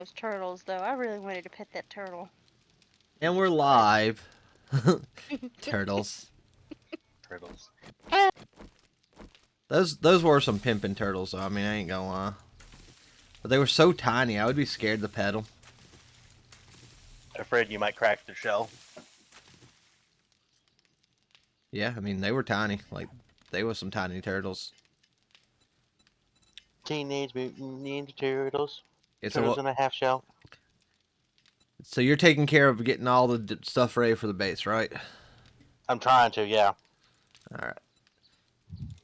those turtles, though. I really wanted to pet that turtle. And we're Right. live. Turtles. Turtles. Those were some pimpin' turtles, though. I mean, I ain't gonna lie. But they were so tiny, I would be scared to pet them. Afraid you might crack the shell. Yeah, I mean, they were tiny. Like, they were some tiny turtles. Teenage Mutant Ninja Turtles. Okay, Turtles in a half shell. so you're taking care of getting all the stuff ready for the base, right? I'm trying to, yeah. All right.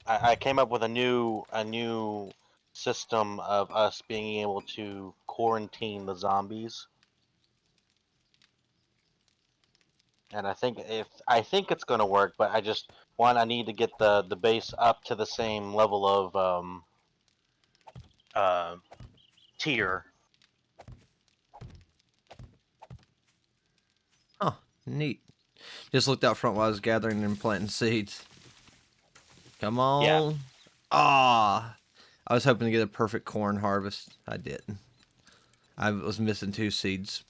I came up with a new system of us being able to quarantine the zombies. And I think it's gonna work, but I need to get the base up to the same level of uh tier. Huh. Neat. Just looked out front while I was gathering and planting seeds. Come Yeah. on. Ah. I was hoping to get a perfect corn harvest. I didn't. I was missing 2 seeds.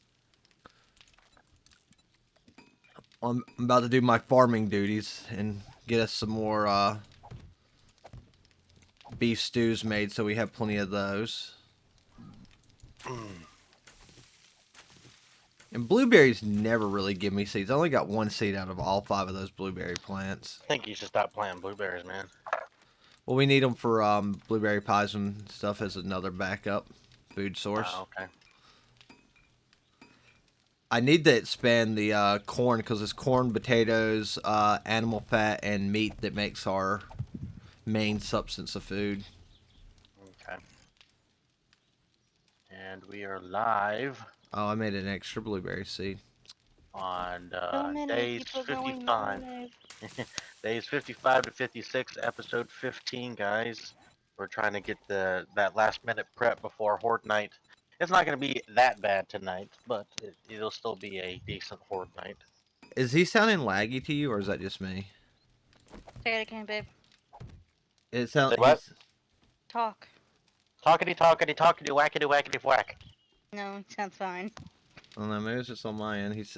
I'm about to do my farming duties and get us some more beef stews made so we have plenty of those. And blueberries never really give me seeds. I only got 1 seed out of all 5 of those blueberry plants. I think you should stop planting blueberries, man. Well, we need them for blueberry pies and stuff as another backup food source. Oh, okay. I need to expand the corn because it's corn, potatoes, animal fat, and meat that makes our main substance of food. Okay. And we are live Oh, I made an extra blueberry seed. on So many days people going 55. live. Days 55 to 56, episode 15, guys. We're trying to get that last minute prep before Horde Night. It's not going to be that bad tonight, but it'll still be a decent Horde Night. Is he sounding laggy to you, or is that just me? Say it again, babe. It Say sound what? he's. Talk. Talkity talkity talkity whackity whackity whack. No, sounds fine. I don't know. Maybe it's just on my end. He's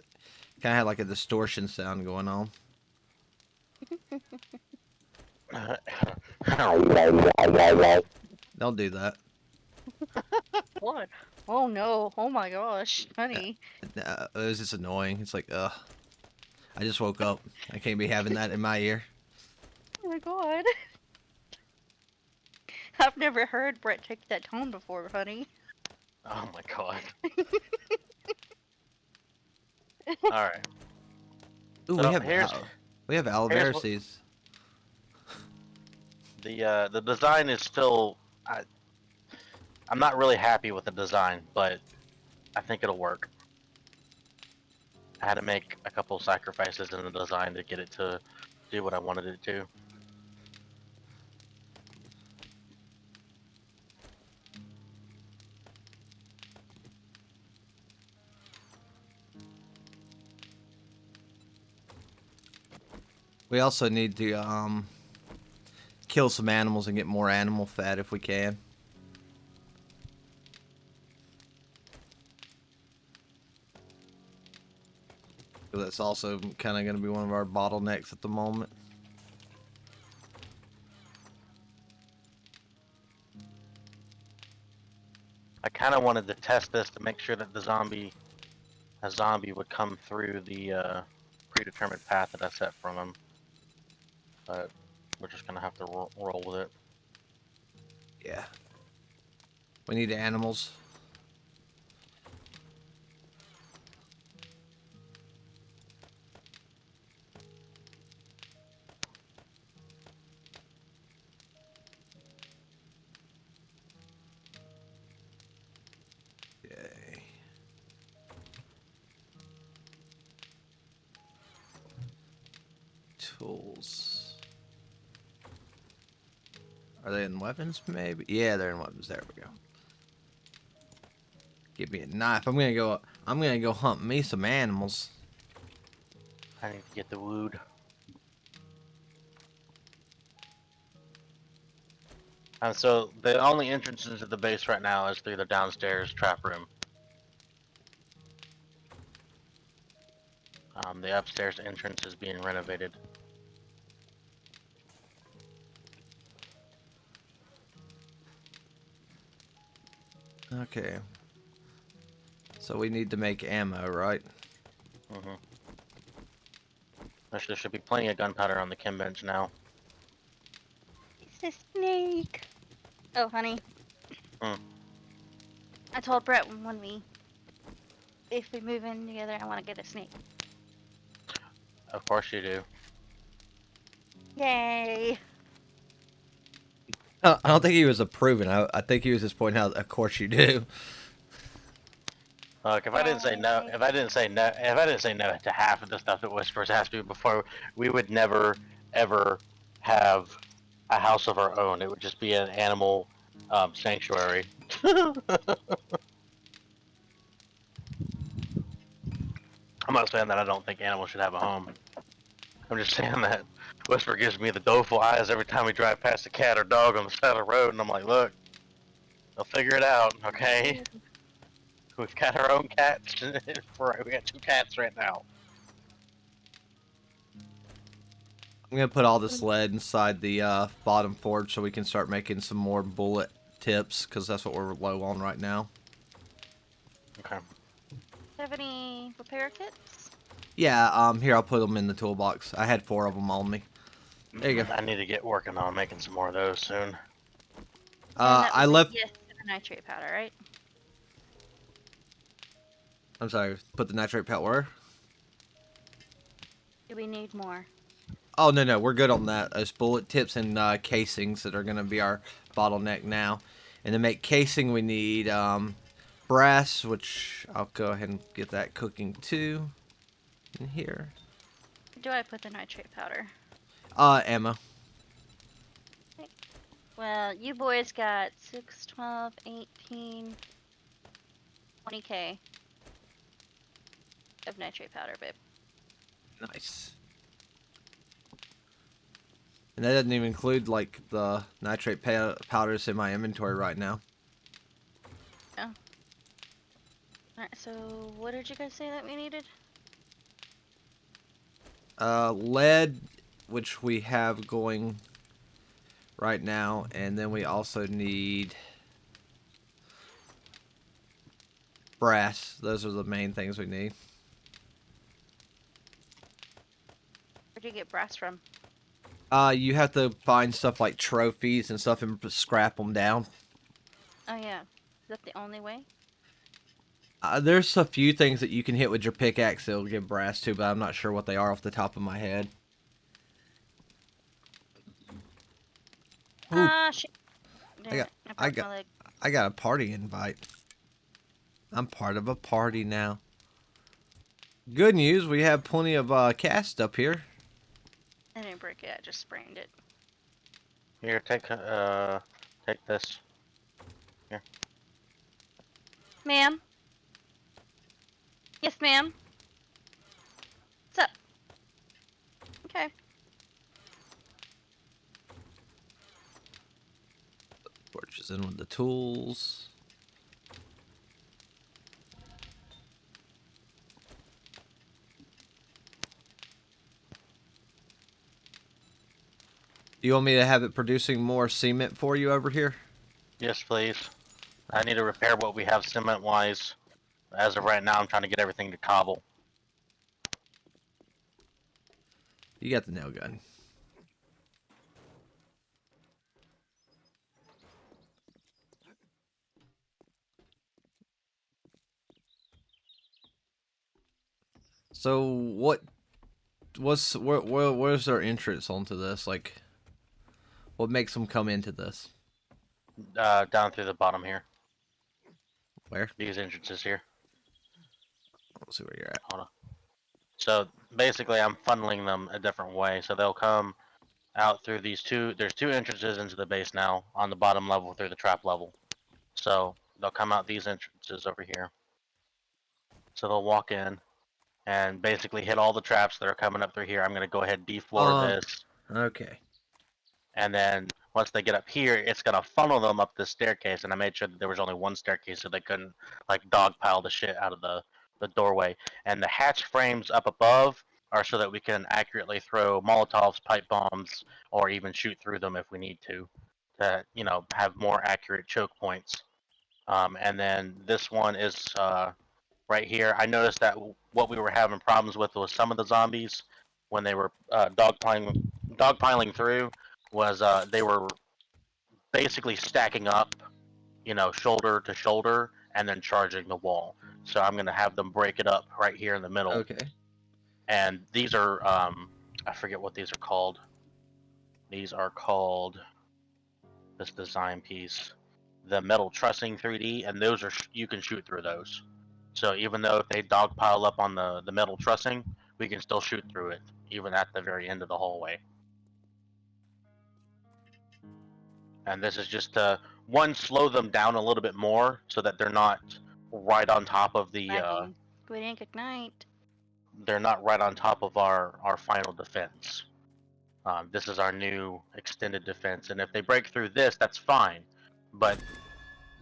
kind of had like a distortion sound going on. Don't do that. What? Oh no. Oh my gosh, honey. It was just annoying. It's like, ugh. I just woke up. I can't be having that in my ear. Oh my god. I've never heard Brett take that tone before, honey. Oh my god. Alright. Ooh, So we have aloe here's vera what seeds. the design is still I'm not really happy with the design, but I think it'll work. I had to make a couple sacrifices in the design to get it to do what I wanted it to. We also need to kill some animals and get more animal fat if we can. That's also kind of going to be one of our bottlenecks at the moment. I kind of wanted to test this to make sure that a zombie would come through the predetermined path that I set from him. But we're just gonna have to roll with it. Yeah. We need animals. Yay. Tools. Are they in weapons, maybe? Yeah, they're in weapons. There we go. Give me a knife. I'm gonna go hunt me some animals. I need to get the wood. So the only entrance into the base right now is through the downstairs trap room. The upstairs entrance is being renovated. Okay. So we need to make ammo, right? Mm-hmm. There should be plenty of gunpowder on the chem bench now. It's a snake. Oh, honey. Hmm. I told Brett if we move in together, I want to get a snake. Of course you do. Yay! I don't think he was approving. I think he was just pointing out, of course you do. Look, if I didn't say no, Yay. if I didn't say no, if I didn't say no to half of the stuff that Whispers asked me before, we would never, ever have a house of our own. It would just be an animal sanctuary. I'm not saying that I don't think animals should have a home. I'm just saying that Whisper gives me the doleful eyes every time we drive past a cat or dog on the side of the road, and I'm like, look, they'll figure it out, okay? We've got our own cats. We got 2 cats right now. I'm gonna put all this lead inside the bottom forge so we can start making some more bullet tips, because that's what we're low on right now. Okay. Do you have any repair kits? Yeah, here, I'll put them in the toolbox. I had 4 of them on me. There you go. I need to get working on making some more of those soon. And that I was a left... yes to the nitrate powder, right? I'm sorry, put the nitrate powder where? Do we need more? Oh, no, we're good on that. Those bullet tips and casings that are going to be our bottleneck now. And to make casing, we need brass, which I'll go ahead and get that cooking too. In here. Do I put the nitrate powder? Ammo. Well, you boys got 6, 12, 18, 20k of nitrate powder, babe. Nice. And that doesn't even include, like, the nitrate powders in my inventory right now. Oh. Alright, so what did you guys say that we needed? Lead, which we have going right now, and then we also need brass. Those are the main things we need. Where'd you get brass from? You have to find stuff like trophies and stuff and scrap them down. Oh yeah. Is that the only way? There's a few things that you can hit with your pickaxe that'll give brass to, but I'm not sure what they are off the top of my head. Ooh, Ah, shit. Damn I got- it. I I broke got- my leg. I got a party invite. I'm part of a party now. Good news, we have plenty of cast up here. I didn't break it, I just sprained it. Here, take this. Here. Ma'am? Yes, ma'am? What's up? Okay. Torches in with the tools. Do you want me to have it producing more cement for you over here? Yes, please. I need to repair what we have cement-wise. As of right now, I'm trying to get everything to cobble. You got the nail gun. So where's their entrance onto this? Like, what makes them come into this? Down through the bottom here. Where? These entrances here. Let's see where you're at. Hold on. So basically, I'm funneling them a different way. So they'll come out through these two. There's 2 entrances into the base now on the bottom level through the trap level. So they'll come out these entrances over here. So they'll walk in and basically hit all the traps that are coming up through here. I'm going to go ahead and defloor this. Okay. And then once they get up here, it's going to funnel them up this staircase. And I made sure that there was only one staircase so they couldn't like dogpile the shit out of the the doorway, and the hatch frames up above are so that we can accurately throw Molotovs, pipe bombs, or even shoot through them if we need to have more accurate choke points. And then this one is right here. I noticed that what we were having problems with was some of the zombies when they were dogpiling through was they were basically stacking up, shoulder to shoulder and then charging the wall. So I'm gonna have them break it up right here in the middle. Okay. And these are I forget what these are called. These are called this design piece, the metal trussing 3D, and those are you can shoot through those. So even though if they dogpile up on the metal trussing, we can still shoot through it, even at the very end of the hallway. And this is just to one slow them down a little bit more so that they're not right on top of the Lagging. Good ink ignite. they're not right on top of our final defense. This is our new extended defense, and if they break through this, that's fine. But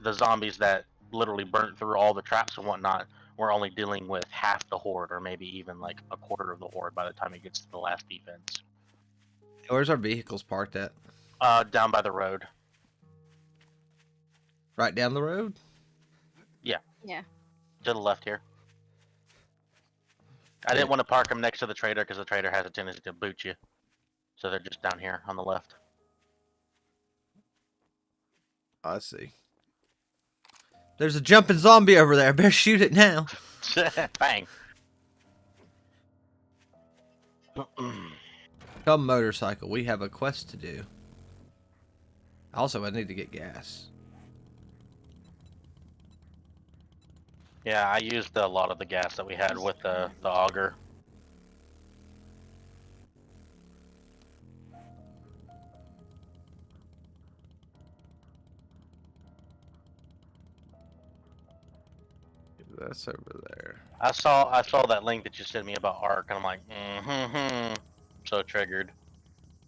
the zombies that literally burnt through all the traps and whatnot, we're only dealing with half the horde, or maybe even like a quarter of the horde by the time it gets to the last defense. Where's our vehicles parked at? Down by the road. Right down the road? Yeah. Yeah. To the left here. I didn't want to park them next to the trader because the trader has a tendency to boot you. So they're just down here on the left. I see. There's a jumping zombie over there. I better shoot it now. Bang. Come motorcycle. We have a quest to do. Also, I need to get gas. Yeah, I used a lot of the gas that we had with the auger. That's over there. I saw that link that you sent me about Ark, and I'm like, so triggered.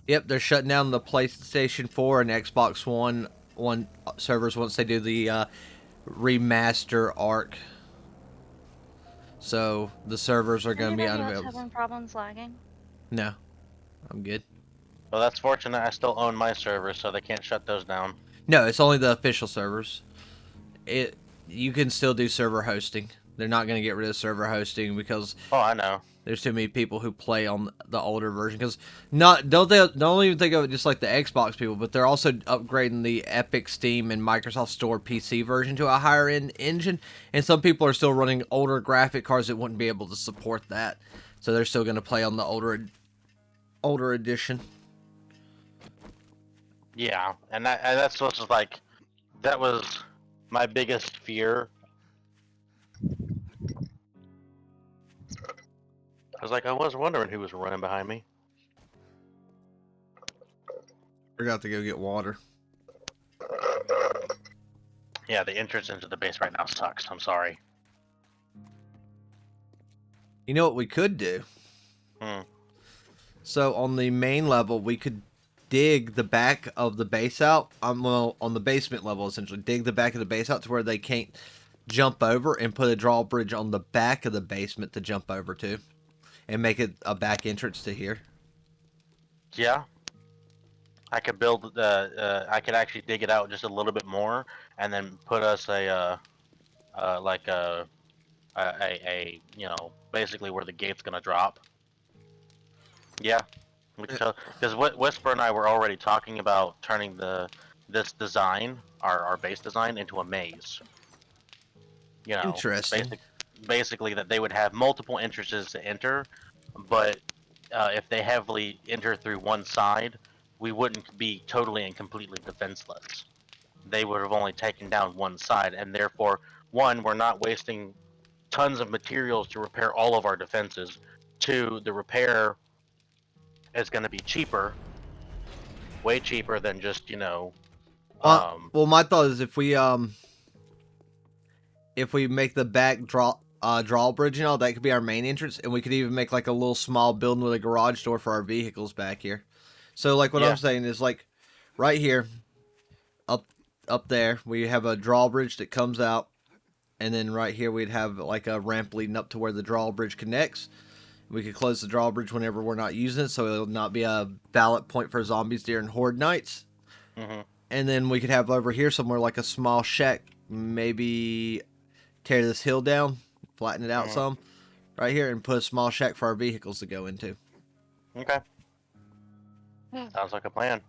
Yep, they're shutting down the PlayStation 4 and Xbox One servers once they do the remaster Arc. So the servers are going to be Anybody else unavailable. having problems lagging? No, I'm good. Well, that's fortunate. I still own my servers, so they can't shut those down. No, it's only the official servers. You can still do server hosting. They're not going to get rid of server hosting because Oh, I know. there's too many people who play on the older version. Because don't even think of it just like the Xbox people, but they're also upgrading the Epic, Steam, and Microsoft Store PC version to a higher end engine. And some people are still running older graphic cards that wouldn't be able to support that, so they're still going to play on the older edition. Yeah, and that's what's like. That was my biggest fear. I was wondering who was running behind me. Forgot to go get water. Yeah, the entrance into the base right now sucks. I'm sorry. You know what we could do? So on the main level, we could dig the back of the base out. Well, on the basement level, essentially, dig the back of the base out to where they can't jump over, and put a drawbridge on the back of the basement to jump over to, and make it a back entrance to here. Yeah. I could build the. I could actually dig it out just a little bit more, and then put us basically where the gate's gonna drop. Yeah, because Whisper and I were already talking about turning this design, our base design, into a maze. Interesting. Basically that they would have multiple entrances to enter, but if they heavily enter through one side, we wouldn't be totally and completely defenseless. They would have only taken down one side, and therefore, one, we're not wasting tons of materials to repair all of our defenses. Two, the repair is going to be cheaper, way cheaper than just Well, my thought is if we make the back drawbridge and all, that could be our main entrance, and we could even make like a little small building with a garage door for our vehicles back here. So like what I'm saying is like right here, up there, we have a drawbridge that comes out, and then right here we'd have like a ramp leading up to where the drawbridge connects. We could close the drawbridge whenever we're not using it, so it'll not be a valid point for zombies during horde nights. Mm-hmm. And then we could have over here somewhere like a small shack, maybe tear this hill down, flatten it out Mm-hmm. some, right here, and put a small shack for our vehicles to go into. Okay. Hmm. Sounds like a plan.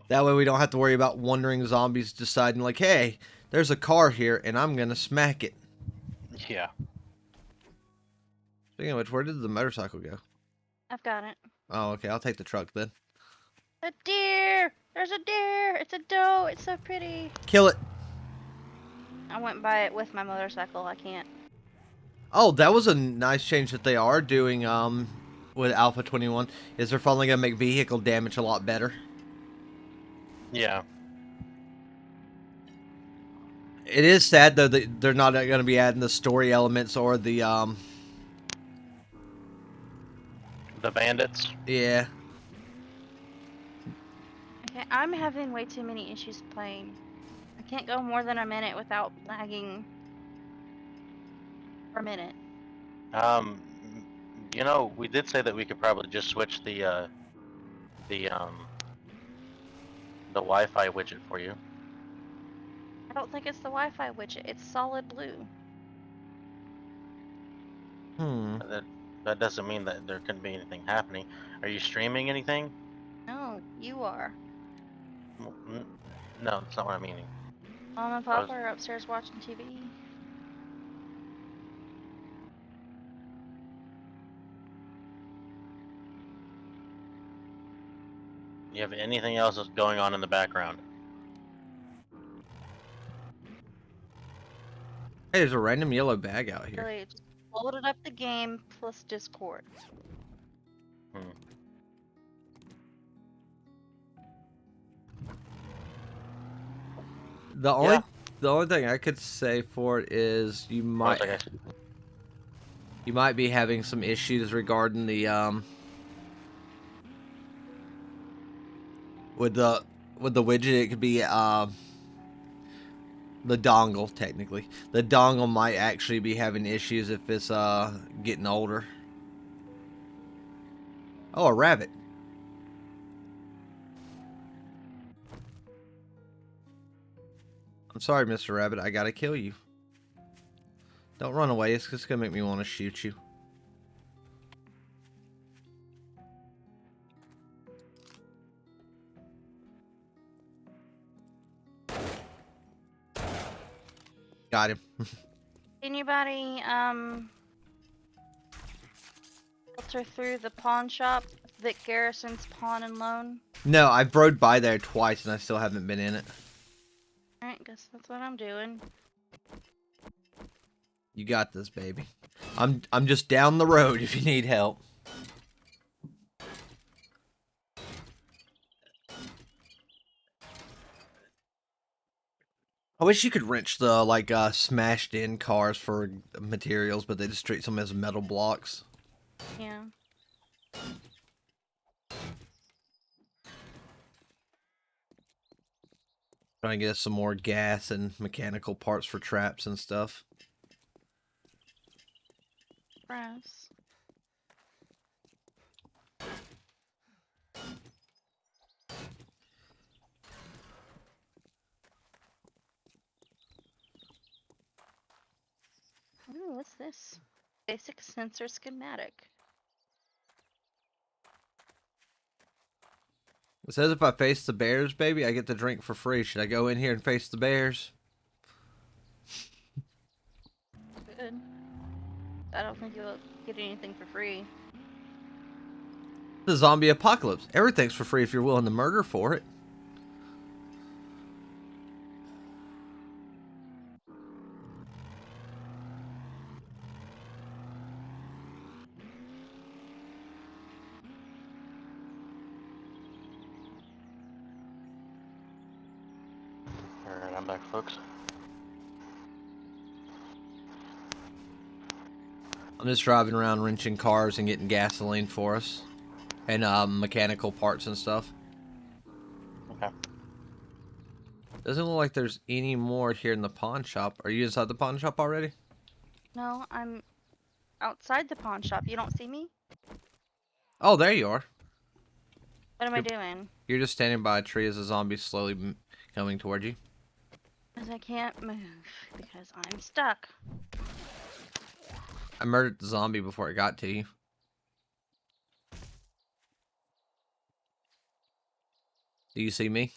That way we don't have to worry about wandering zombies deciding like, hey, there's a car here and I'm going to smack it. Yeah. Speaking of which, where did the motorcycle go? I've got it. Oh, okay, I'll take the truck then. A deer! There's a deer! It's a doe! It's so pretty. Kill it. I went by it with my motorcycle. I can't. Oh, that was a nice change that they are doing with Alpha 21, is they're finally going to make vehicle damage a lot better. Yeah. It is sad though that they're not going to be adding the story elements or the The bandits. yeah. Okay, I'm having way too many issues playing. I can't go more than a minute without lagging. For a minute. Um, you know, we did say that we could probably just switch the Wi-Fi widget for you. I don't think it's the Wi-Fi widget. It's solid blue. That doesn't mean that there couldn't be anything happening. Are you streaming anything? No, you are. No, that's not what I'm meaning. Mom and I was- Papa are upstairs watching TV. You have anything else that's going on in the background? Hey, there's a random yellow bag out here. Really, just loaded up the game plus Discord. Hmm. The only thing I could say for it is you might be having some issues regarding the with the widget. It could be the dongle technically. The dongle might actually be having issues if it's getting older. Oh, a rabbit. I'm sorry, Mr. Rabbit. I gotta kill you. Don't run away. It's just gonna make me want to shoot you. Got him. Anybody filter through the pawn shop that Garrison's Pawn and Loan? No, I've rode by there twice and I still haven't been in it. Alright, guess that's what I'm doing. You got this, baby. I'm just down the road if you need help. I wish you could wrench the like smashed in cars for materials, but they just treat them as metal blocks. Yeah. Trying to get us some more gas and mechanical parts for traps and stuff. Brass. Ooh, what's this? Basic sensor schematic. It says if I face the bears, baby, I get the drink for free. Should I go in here and face the bears? Good. I don't think you'll get anything for free. The zombie apocalypse. Everything's for free if you're willing to murder for it. Alright, I'm back, folks. I'm just driving around wrenching cars and getting gasoline for us. And mechanical parts and stuff. Okay. Doesn't look like there's any more here in the pawn shop. Are you inside the pawn shop already? No, I'm outside the pawn shop. You don't see me? Oh, there you are. What am I doing? You're just standing by a tree as a zombie slowly coming toward you. Because I can't move because I'm stuck. I murdered the zombie before it got to you. Do you see me?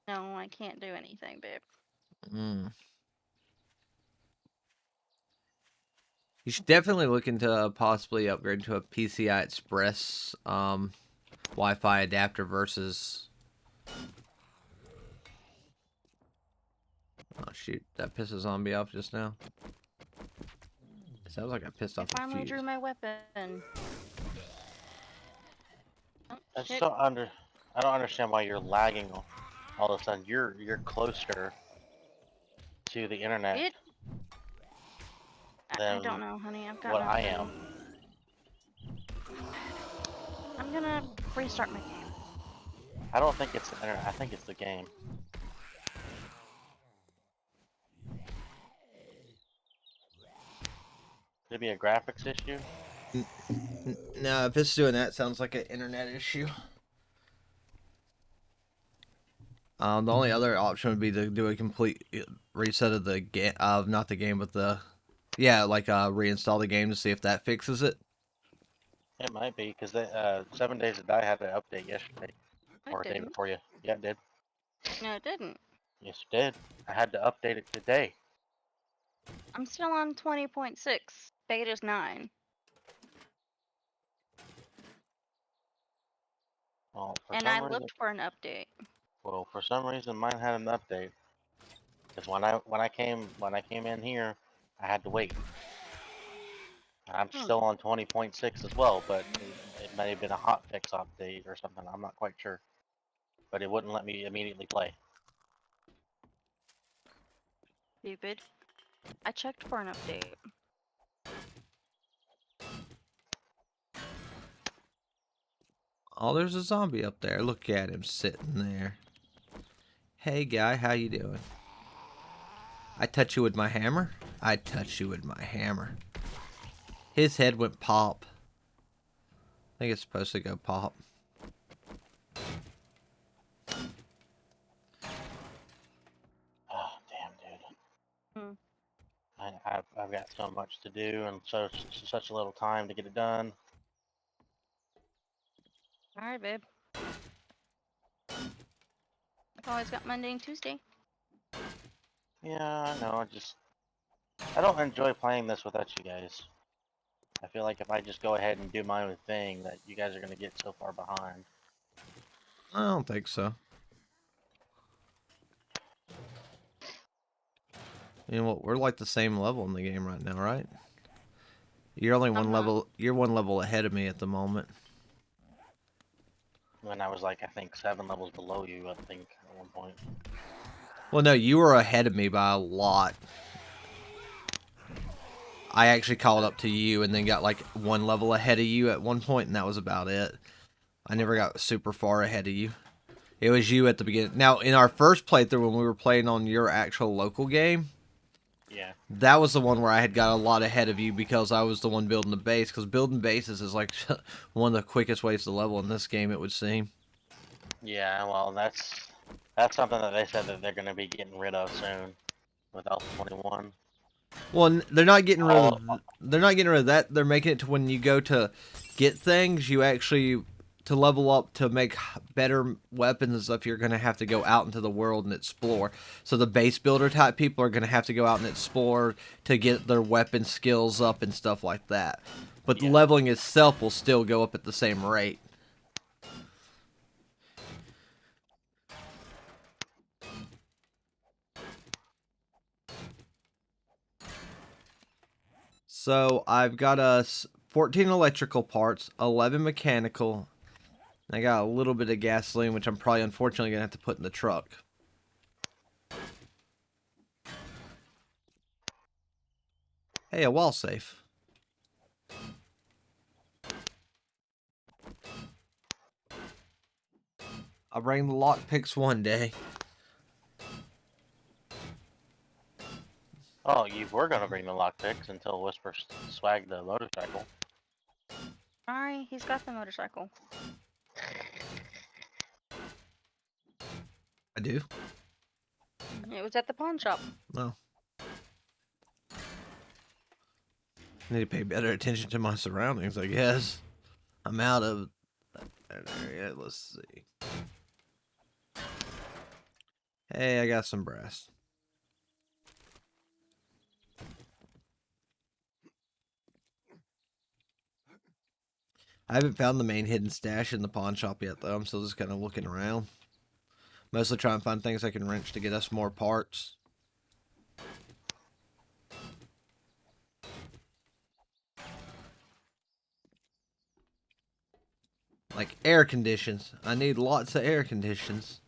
No, I can't do anything, babe. You should definitely look into possibly upgrading to a PCI Express Wi-Fi adapter versus... Oh shoot, that pissed a zombie off just now. It sounds like I pissed I off a finally fuse. drew my weapon. Oh, I shit. I don't understand why you're lagging all of a sudden. You're closer to the internet It. I don't than know, honey. I've got what I nothing. am. I'm gonna restart my game. I don't think it's the internet. I think it's the game. Could it be a graphics issue? No, if it's doing that, it sounds like an internet issue. The only other option would be to do a complete reset of the game, not the game, but the, yeah, like reinstall the game to see if that fixes it. It might be because 7 Days to Die had an update yesterday It or a day didn't. before you. Yeah, it did. No, it didn't. Yes, it did. I had to update it today. I'm still on 20.6. Beta's 9. Well, And I looked for an update. for some reason, mine had an update. Because when I came in here, I had to wait. I'm still on 20.6 as well, but it may have been a hotfix update or something. I'm not quite sure. But it wouldn't let me immediately play. Stupid. I checked for an update. Oh, there's a zombie up there. Look at him sitting there. Hey, guy, how you doing? I touch you with my hammer? I touch you with my hammer. His head went pop. I think it's supposed to go pop. Oh, damn, dude. Hmm. I've got so much to do and such a little time to get it done. Alright, babe. I've always got Monday and Tuesday. Yeah, I know. I don't enjoy playing this without you guys. I feel like if I just go ahead and do my own thing, that you guys are gonna get so far behind. I don't think so. You know what? We're like the same level in the game right now, right? You're only one Uh-huh. level. You're one level ahead of me at the moment. When I was like, I think 7 levels below you, I think at one point. Well, no, you were ahead of me by a lot. I actually caught up to you and then got like one level ahead of you at one point, and that was about it. I never got super far ahead of you. It was you at the beginning. Now, in our first playthrough, when we were playing on your actual local game, Yeah. that was the one where I had got a lot ahead of you because I was the one building the base. Because building bases is like one of the quickest ways to level in this game, it would seem. Yeah, well, that's something that they said that they're gonna be getting rid of soon with Alpha 21. Well, they're not getting rid All, of. They're not getting rid of that. They're making it to when you go to get things, you actually to level up to make better weapons and stuff. You're gonna have to go out into the world and explore. So the base builder type people are gonna have to go out and explore to get their weapon skills up and stuff like that. But the yeah. leveling itself will still go up at the same rate. So I've got us 14 electrical parts, 11 mechanical. And I got a little bit of gasoline, which I'm probably unfortunately gonna have to put in the truck. Hey, a wall safe. I'll bring the lockpicks one day. Oh, you were gonna bring the lockpicks until Whisper swagged the motorcycle. Alright, he's got the motorcycle. I do? It was at the pawn shop. No. I need to pay better attention to my surroundings, I guess. I'm out of that area. Let's see. Hey, I got some brass. I haven't found the main hidden stash in the pawn shop yet, though. I'm still just kind of looking around. Mostly trying to find things I can wrench to get us more parts. Like air conditions. I need lots of air conditions.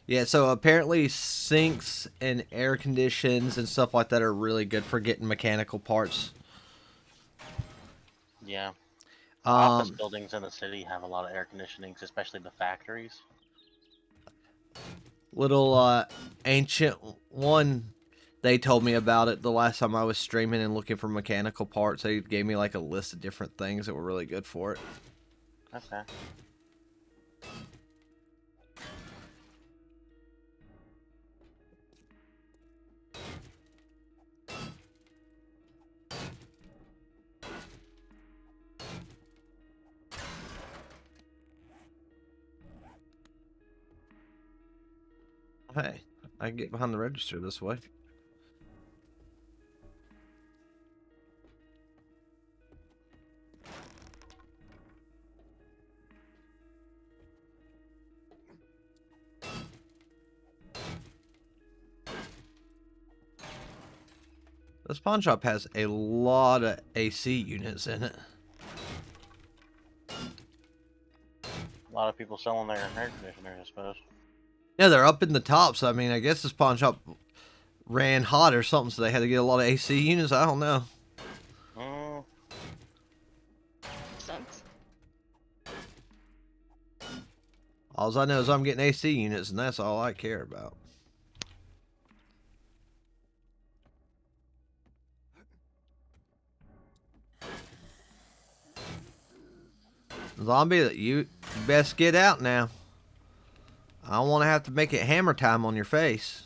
Yeah, so apparently sinks and air conditions and stuff like that are really good for getting mechanical parts. Yeah. Office Um, buildings in the city have a lot of air conditionings, especially the factories. little ancient one, they told me about it the last time I was streaming and looking for mechanical parts. They gave me like a list of different things that were really good for it. Okay. Hey, I can get behind the register this way. This pawn shop has a lot of AC units in it. A lot of people selling their air conditioners, I suppose. Yeah, they're up in the top, so I mean, I guess this pawn shop ran hot or something, so they had to get a lot of AC units. I don't know. Mm, Sense. All I know is I'm getting AC units, and that's all I care about. Zombie, you best get out now. I don't want to have to make it hammer time on your face.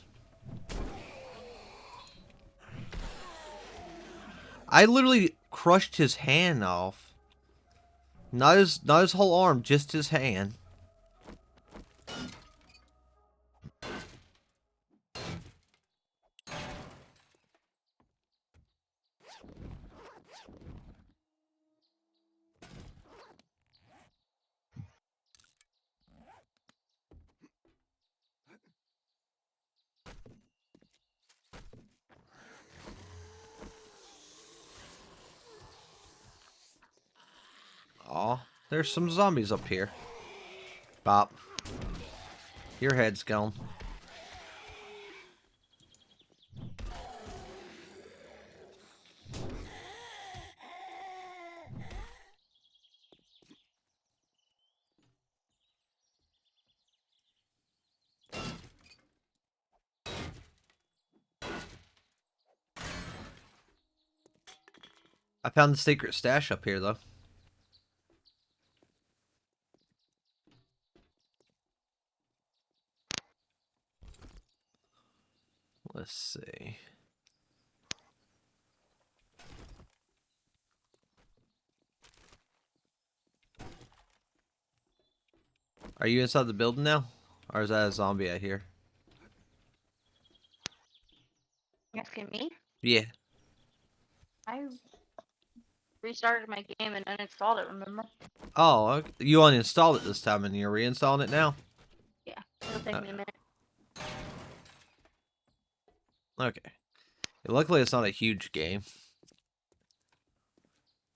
I literally crushed his hand off. Not his whole arm, just his hand. Aw, there's some zombies up here. Bop. Your head's gone. I found the secret stash up here, though. Let's see. Are you inside the building now? Or is that a zombie I hear? You asking me? Yeah. I restarted my game and uninstalled it, remember? Oh, okay. You uninstalled it this time and you're reinstalling it now? Yeah, it'll take me a minute. Okay. Luckily, it's not a huge game.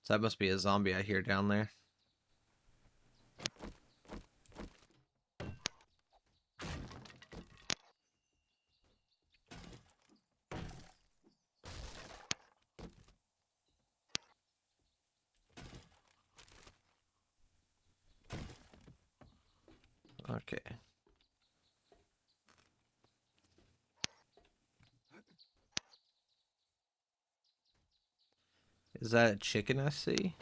So that must be a zombie I hear down there. Okay. Is that a chicken I see?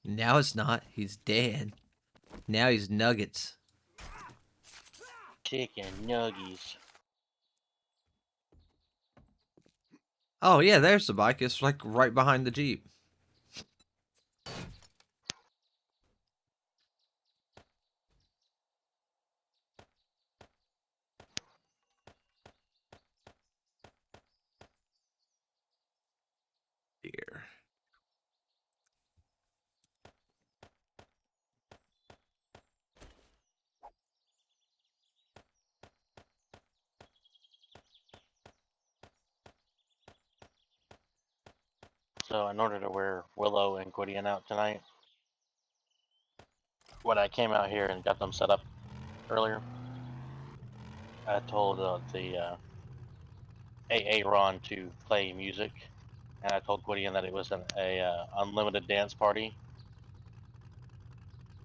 Now it's not. He's dead. Now he's nuggets. Chicken nuggies. Oh yeah, there's the bike. It's like right behind the Jeep. Here. So in order to wear Willow and Gwydion out tonight, when I came out here and got them set up earlier, I told the AA Ron to play music, and I told Gwydion that it was a unlimited dance party,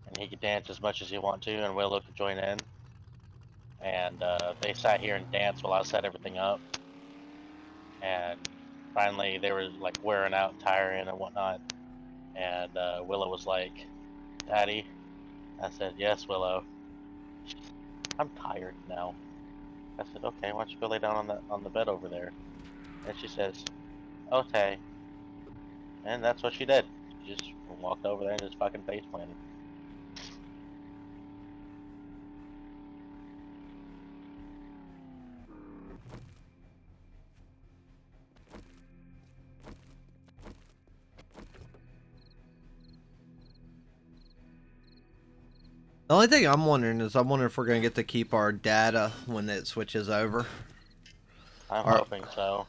and he could dance as much as he want to, and Willow could join in. And they sat here and danced while I set everything up, and finally they were like wearing out, tiring, and whatnot. And Willow was like, "Daddy," I said, "Yes, Willow." "I'm tired now." I said, "Okay, why don't you go lay down on the bed over there?" And she says, "Okay." And that's what she did. She just walked over there and just fucking face planted. The only thing I'm wondering is I'm wondering if we're gonna get to keep our data when it switches over. I'm Or hoping so.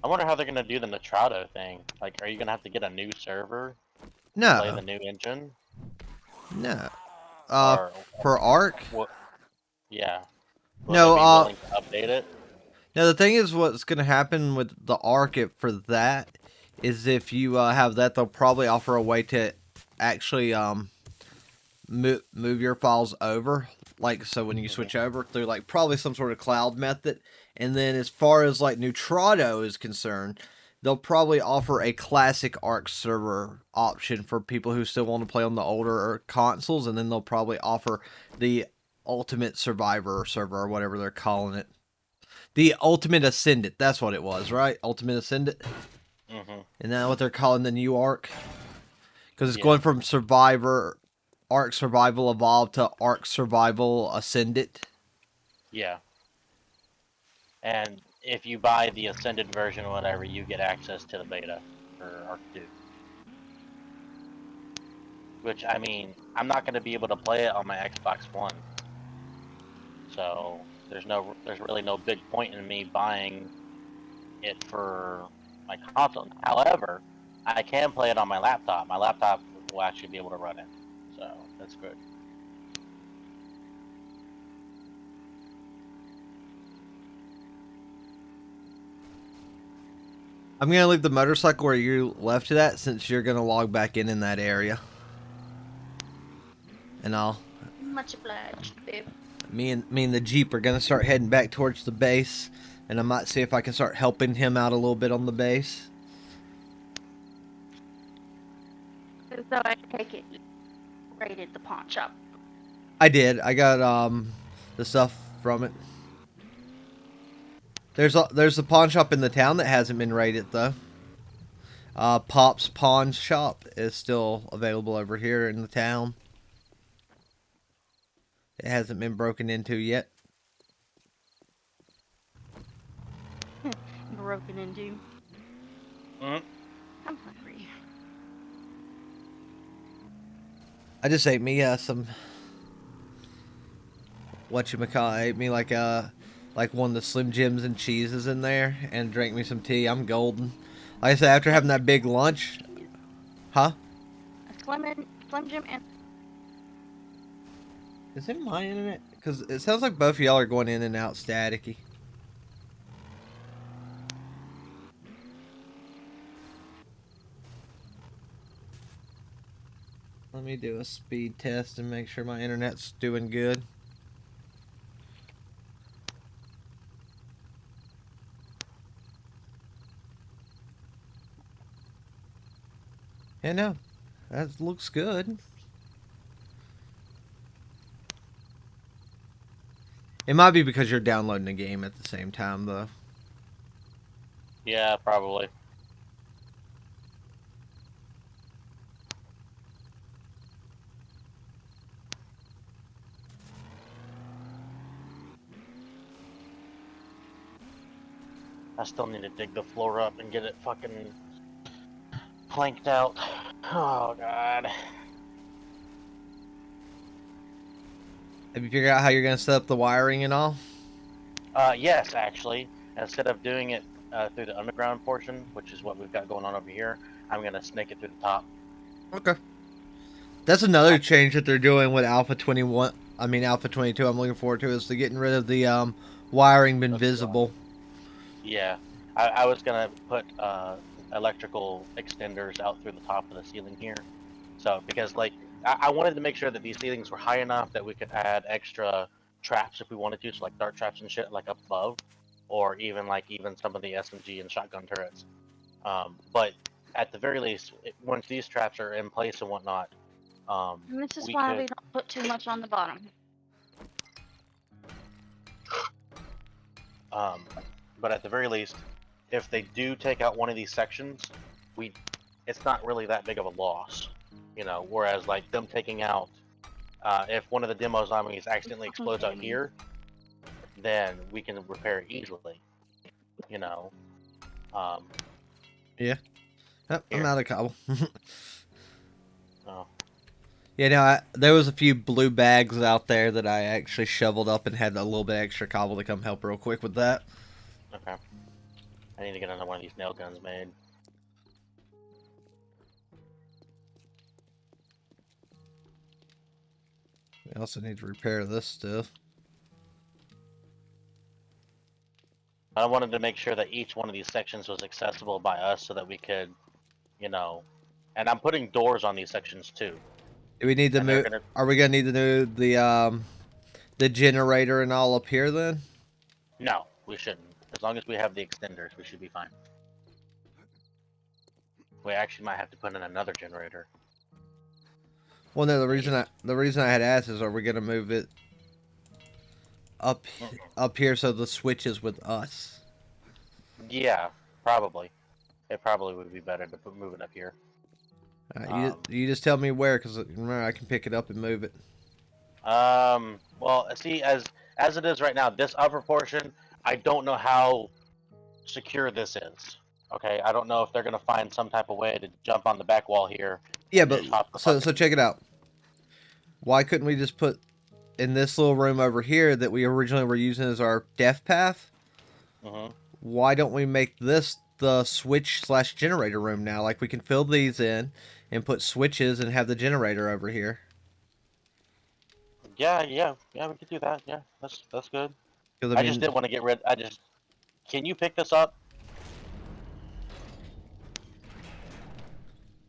I wonder how they're gonna do the Nitrado thing. Like, are you gonna have to get a new server to play no, the new engine, no. or For Arc, what? Yeah, will they no. be willing to update it? Now the thing is, what's gonna happen with the Arc for that is if you have that, they'll probably offer a way to actually move your files over, like so when you Hmm. switch over through like probably some sort of cloud method. And then as far as like Neutrado is concerned, they'll probably offer a classic Arc server option for people who still want to play on the older consoles, and then they'll probably offer the Ultimate Survivor server or whatever they're calling it. The Ultimate Ascendant, that's what it was, right? Ultimate Ascendant? Hmm. Isn't that what they're calling the new Arc? Because it's Yeah, going from Survivor, Arc Survival Evolved to Arc Survival Ascendant. yeah. And if you buy the Ascended version or whatever, you get access to the beta for Arc 2. Which, I mean, I'm not going to be able to play it on my Xbox One. So there's really no big point in me buying it for my console. However, I can play it on my laptop. My laptop will actually be able to run it. So that's good. I'm going to leave the motorcycle where you left it at since you're going to log back in that area. And Much obliged, babe. me and the Jeep are going to start heading back towards the base. And I might see if I can start helping him out a little bit on the base. So I take it you raided the pawn shop. I did. I got the stuff from it. There's a pawn shop in the town that hasn't been raided though. Pop's Pawn Shop is still available over here in the town. It hasn't been broken into yet. Broken into. Mm-hmm. I'm hungry. I just ate me some whatchamacallit, I ate me like one of the Slim Jims and cheeses in there and drank me some tea. I'm golden. Like I said, after having that big lunch, huh? A Slim Jim and Is it my internet? Because it sounds like both of y'all are going in and out staticky. Let me do a speed test and make sure my internet's doing good. Yeah, no, that looks good. It might be because you're downloading the game at the same time, though. Yeah, probably. I still need to dig the floor up and get it fucking planked out. Oh god. Have you figured out how you're going to set up the wiring and all? Yes, actually. Instead of doing it through the underground portion, which is what we've got going on over here, I'm gonna snake it through the top. Okay. That's another change that they're doing with Alpha 21. I mean, Alpha 22. I'm looking forward to is to getting rid of the wiring been visible. Yeah, I was gonna put electrical extenders out through the top of the ceiling here. So because like I wanted to make sure that these ceilings were high enough that we could add extra traps if we wanted to, so like dart traps and shit like up above, or even some of the SMG and shotgun turrets. But at the very least, once these traps are in place and whatnot, And this is we why could. we don't put too much on the bottom. Um, but at the very least, if they do take out one of these sections, we it's not really that big of a loss, you know. Whereas like them taking out, if one of the demo zombies accidentally explodes out here, then we can repair it easily, you know. Um, Yeah. Oh, I'm here. out of cobble. Oh, Yeah, no, there was a few blue bags out there that I actually shoveled up and had a little bit extra cobble to come help real quick with that. okay. I need to get another one of these nail guns made. We also need to repair this stuff. I wanted to make sure that each one of these sections was accessible by us so that we could, you know, and I'm putting doors on these sections too. Do we need to And they're move? gonna. Are we gonna need to do the generator and all up here then? No, we shouldn't. As long as we have the extenders, we should be fine. We actually might have to put in another generator. Well, no. The reason I had asked is, are we gonna move it up up here so the switch is with us? Yeah, probably. It probably would be better to move it up here. You just tell me where, because remember I can pick it up and move it. Well, see, as it is right now, this upper portion, I don't know how secure this is. Okay, I don't know if they're gonna find some type of way to jump on the back wall here Yeah, and but just hop the so check it out. Why couldn't we just put in this little room over here that we originally were using as our death path? Mm-hmm. Why don't we make this the switch slash generator room now? Like, we can fill these in and put switches and have the generator over here. Yeah, we could do that. Yeah, that's good. Because I I just mean, didn't want to get rid. I just. Can you pick this up?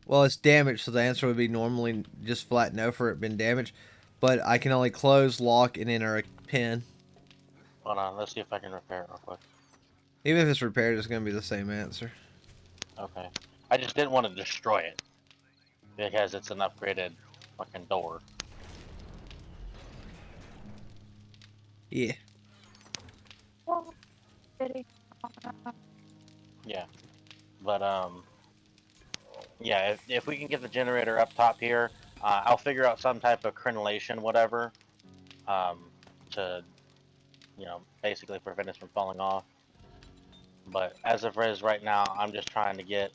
well, it's damaged, so the answer would be normally just flat no for it being damaged. But I can only close, lock, and enter a pin. Hold on, let's see if I can repair it real quick. Even if it's repaired, it's going to be the same answer. Okay. I just didn't want to destroy it because it's an upgraded fucking door. Yeah. Yeah. But yeah, if we can get the generator up top here, I'll figure out some type of crenellation, whatever, to basically prevent us from falling off. But as of is right now, I'm just trying to get.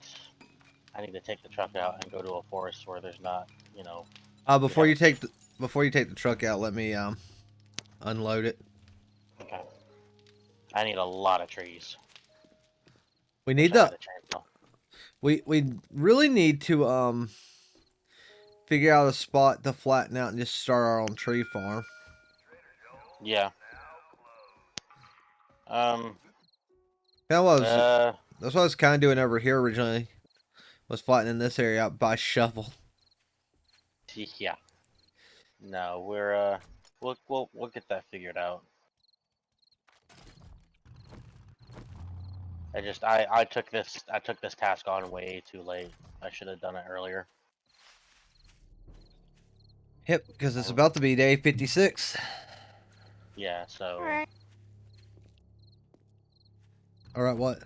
I need to take the truck out and go to a forest where there's not, we Before have you a safe. take the truck out, let me unload it. Okay. I need a lot of trees. We Wish need I had to a chainsaw. we really need to figure out a spot to flatten out and just start our own tree farm. Yeah. Um. That was Uh. that's what I was kind of doing over here originally. Was flattening this area out by shovel. Yeah. No, we'll get that figured out. I took this task on way too late. I should have done it earlier. Yep, because it's Um, about to be day 56. Yeah, so Alright. All right, what?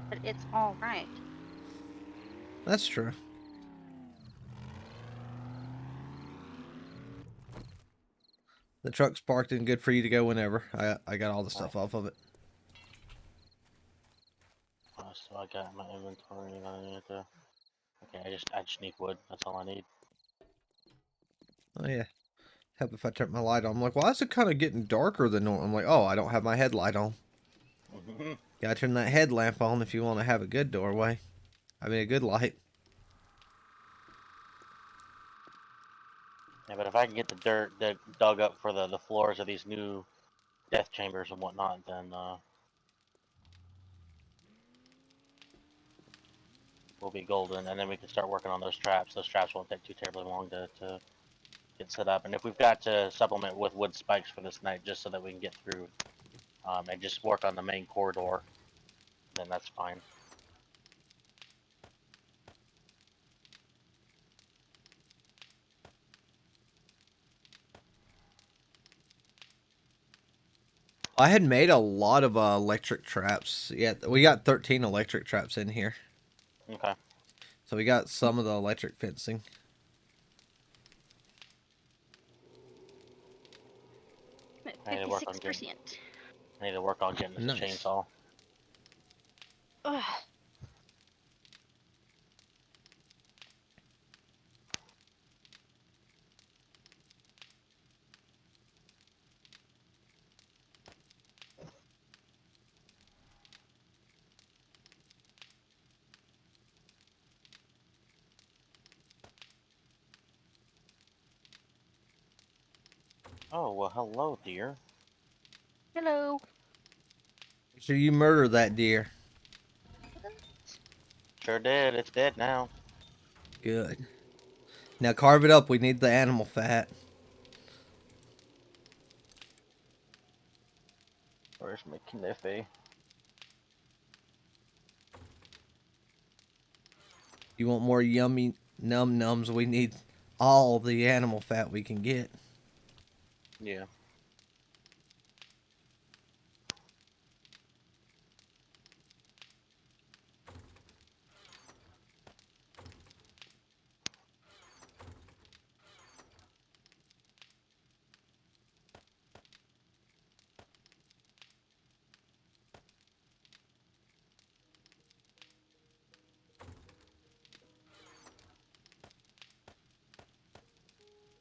But it's alright. That's true. The truck's parked and good for you to go whenever. I got all the stuff off of it. so I got my inventory. And I need to. Okay, I just need wood. That's all I need. Oh yeah. Help if I turn my light on. I'm like, why is it kind of getting darker than normal? I'm like, oh, I don't have my headlight on. Gotta turn that headlamp on if you want to have a good doorway. I mean, a good light. Yeah, but if I can get the dirt dug up for the floors of these new death chambers and whatnot, then we'll be golden, and then we can start working on those traps. Those traps won't take too terribly long to get set up. And if we've got to supplement with wood spikes for this night, just so that we can get through, and just work on the main corridor, then that's fine. I had made a lot of electric traps. Yeah, we got 13 electric traps in here. Okay. So we got some of the electric fencing. I'm at I need to work on 56%. getting this Nice. chainsaw. Ugh. Oh well, hello, dear. Hello. Make sure you murder that deer. Sure did. It's dead now. Good. Now carve it up. We need the animal fat. Where's my kniffy? You want more yummy num nums? We need all the animal fat we can get. Yeah.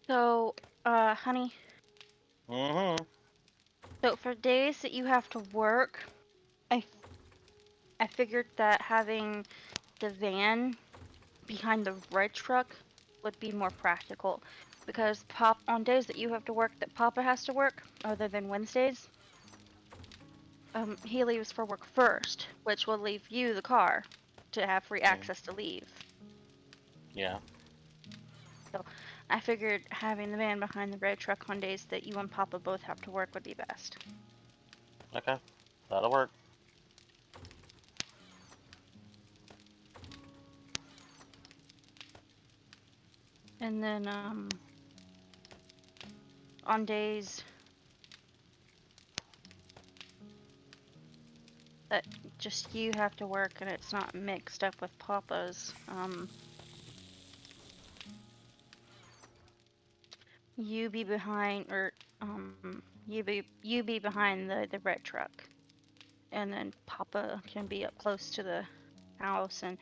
So, honey, Mm-hmm. so for days that you have to work, I, I figured that having the van behind the red truck would be more practical. Because on days that you have to work, that Papa has to work, other than Wednesdays, he leaves for work first, which will leave you the car to have free access to leave. Yeah. So I figured having the van behind the red truck on days that you and Papa both have to work would be best. Okay. That'll work. And then on days that just you have to work and it's not mixed up with Papa's, you be behind or you be behind the red truck. And then Papa can be up close to the house and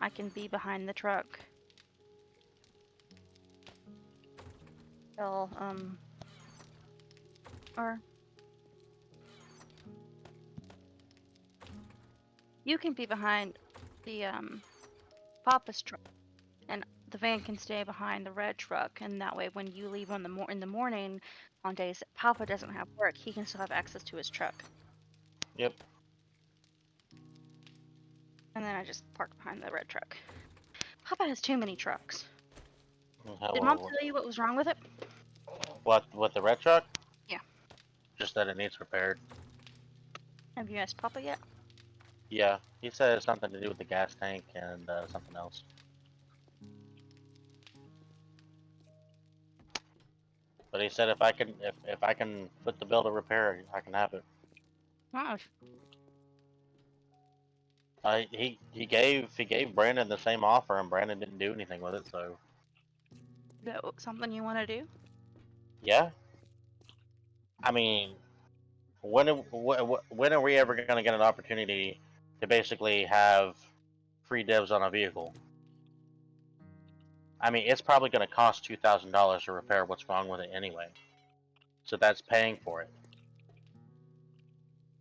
I can be behind the truck. Till or you can be behind the Papa's truck and the van can stay behind the red truck, and that way when you leave on in the morning on days that Papa doesn't have work, he can still have access to his truck. Yep. And then I just park behind the red truck. Papa has too many trucks. Did Mom tell you what was wrong with it? What with the red truck? Yeah. Just that it needs repaired. Have you asked Papa yet? Yeah, he said it's something to do with the gas tank and something else. But he said if I can put the bill to repair, I can have it. Oh, He gave Brandon the same offer, and Brandon didn't do anything with it. So is that something you want to do? yeah, I mean, when are we ever gonna get an opportunity to basically have free dibs on a vehicle? I mean, it's probably gonna cost $2,000 to repair what's wrong with it anyway. So that's paying for it.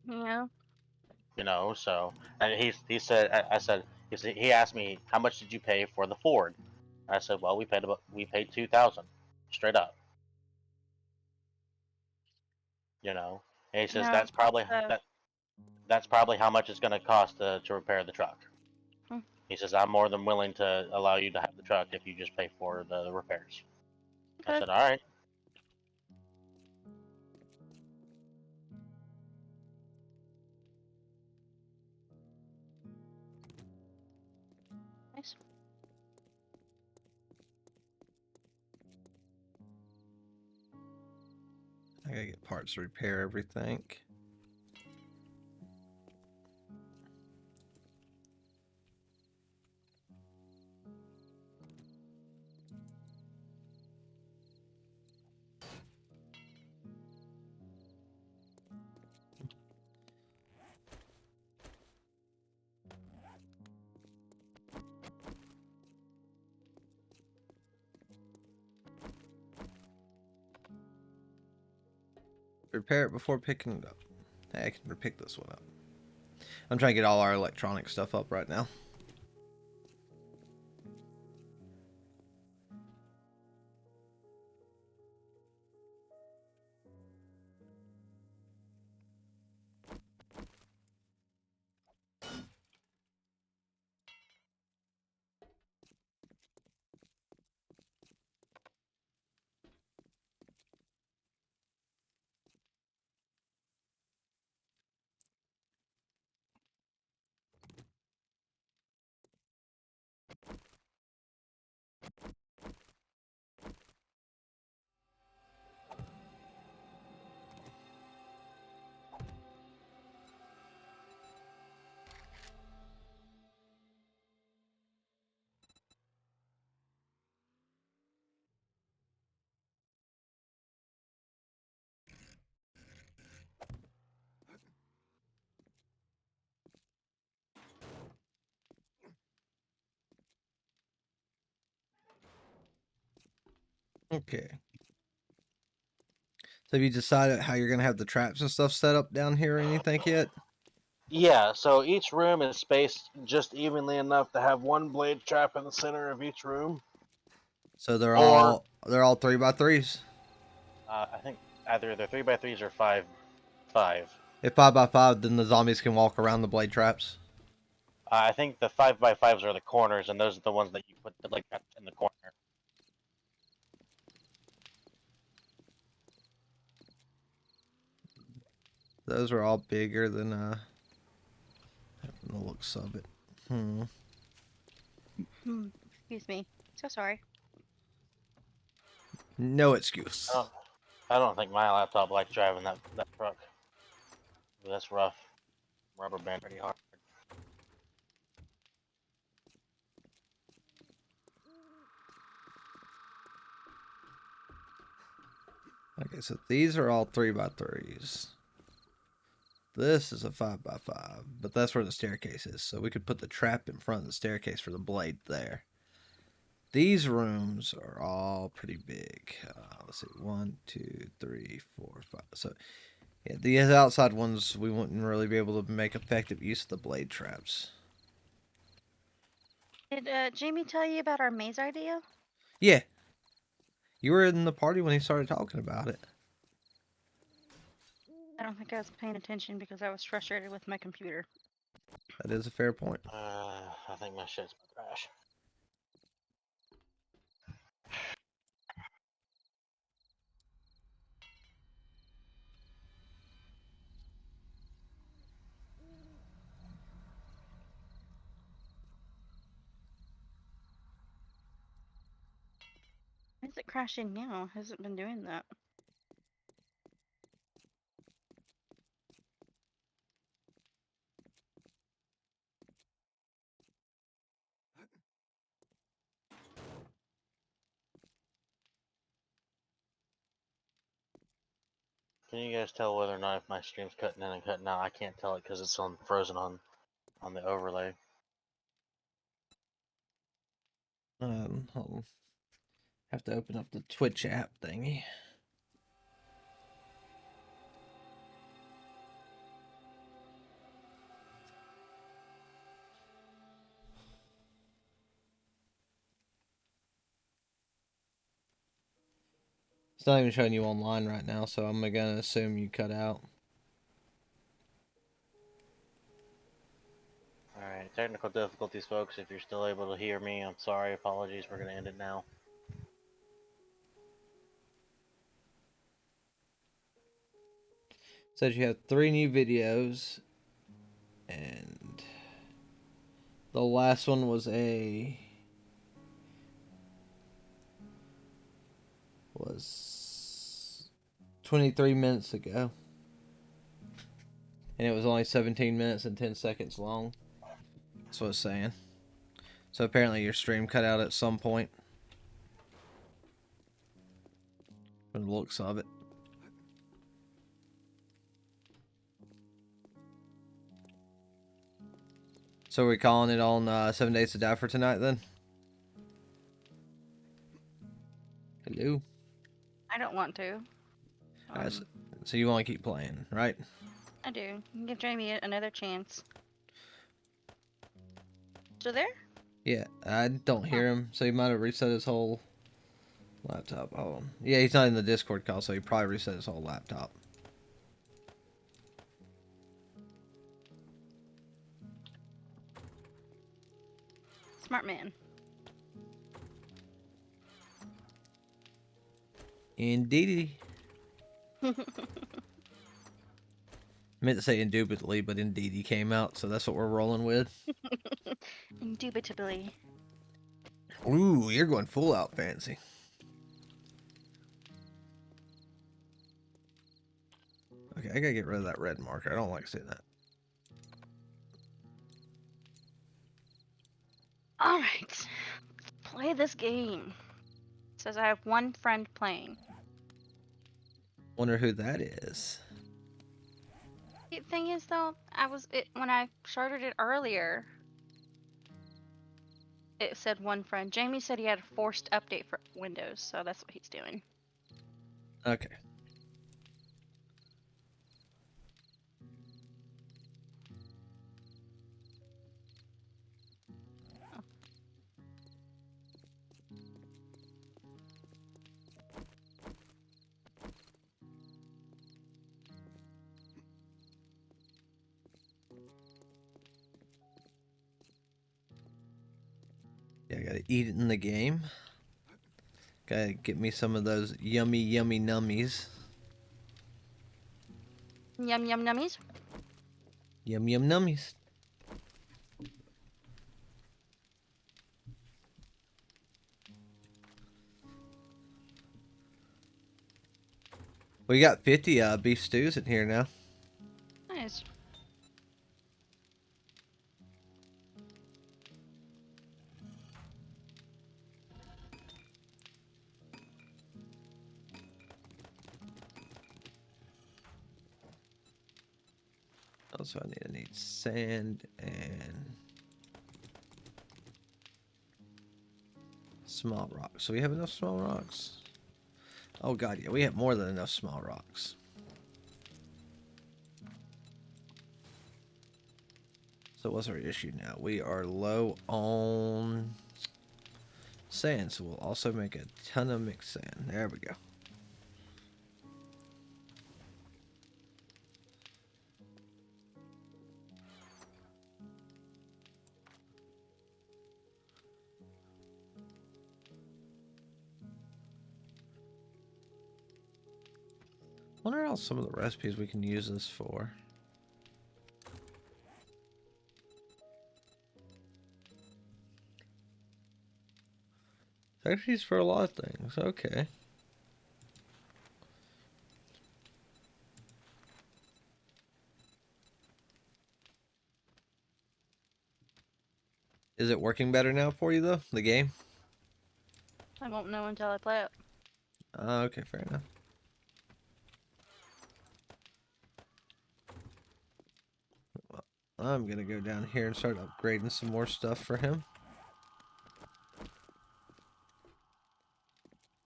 Yeah. So and he said I said he asked me how much did you pay for the Ford. I said, well, we paid 2,000 straight up. And he says No. that's probably how much it's going to cost to repair the truck. Hmm. He says I'm more than willing to allow you to have the truck if you just pay for the repairs. I Okay. said, all right. Nice. I gotta get parts to repair everything. Repair it before picking it up. Hey, I can pick this one up. I'm trying to get all our electronic stuff up right now. Okay. So have you decided how you're gonna have the traps and stuff set up down here or anything yet? Yeah, so each room is spaced just evenly enough to have one blade trap in the center of each room. So they're Or all 3x3s. I think either they're 3x3s or 5x5. If 5x5, then the zombies can walk around the blade traps. I think the 5x5s are the corners, and those are the ones that you put the blade traps in the corner. Those are all bigger than the looks of it. Excuse me. So sorry. No excuse. I don't think my laptop likes driving that truck. That's rough. Rubber band pretty hard. Okay, so these are all 3x3s. This is a 5x5, but that's where the staircase is. So we could put the trap in front of the staircase for the blade there. These rooms are all pretty big. Let's see, 1, 2, 3, 4, 5. So yeah, these outside ones we wouldn't really be able to make effective use of the blade traps. Did Jamie tell you about our maze idea? Yeah, you were in the party when he started talking about it. I don't think I was paying attention because I was frustrated with my computer. That is a fair point. I think my shit's trash. is it crashing now? Hasn't been doing that. Can you guys tell whether or not if my stream's cutting in and cutting out? I can't tell it because it's on frozen on the overlay. Hold on. Have to open up the Twitch app thingy. It's not even showing you online right now, so I'm gonna assume you cut out. Alright, technical difficulties, folks. If you're still able to hear me, I'm sorry. Apologies. We're going to end it now. It says you have 3 new videos, and the last one was 23 minutes ago, and it was only 17 minutes and 10 seconds long. That's what it's saying. So apparently your stream cut out at some point. From the looks of it. So we're calling it on 7 Days to Die for tonight then? Hello? I don't want to. So you want to keep playing, right? I do. Give Jamie another chance. Still there? Yeah, I don't hear him, so he might have reset his whole laptop. Hold on. Yeah, he's not in the Discord call, so he probably reset his whole laptop. Smart man. Indeedy. Meant to say indubitably, but indeed he came out, so that's what we're rolling with. Indubitably. Ooh, you're going full out fancy. Okay, I gotta get rid of that red marker. I don't like seeing that. Alright. Play this game. It says I have one friend playing. Wonder who that is. The thing is though, when I started it earlier, it said one friend. Jamie said he had a forced update for Windows, so that's what he's doing. Okay. Yeah, I gotta eat it in the game. Gotta get me some of those yummy, yummy nummies. Yum yum nummies. Yum, yum nummies. We got 50 beef stews in here now. Nice. Also, I need sand and small rocks. So we have enough small rocks? Oh god, yeah, we have more than enough small rocks. So what's our issue now? We are low on sand, so we'll also make a ton of mixed sand. There we go. Wonder else some of the recipes we can use this for. Actually, it's for a lot of things. Okay. Is it working better now for you though? The game? I won't know until I play it. Okay, fair enough. Well, I'm gonna go down here and start upgrading some more stuff for him.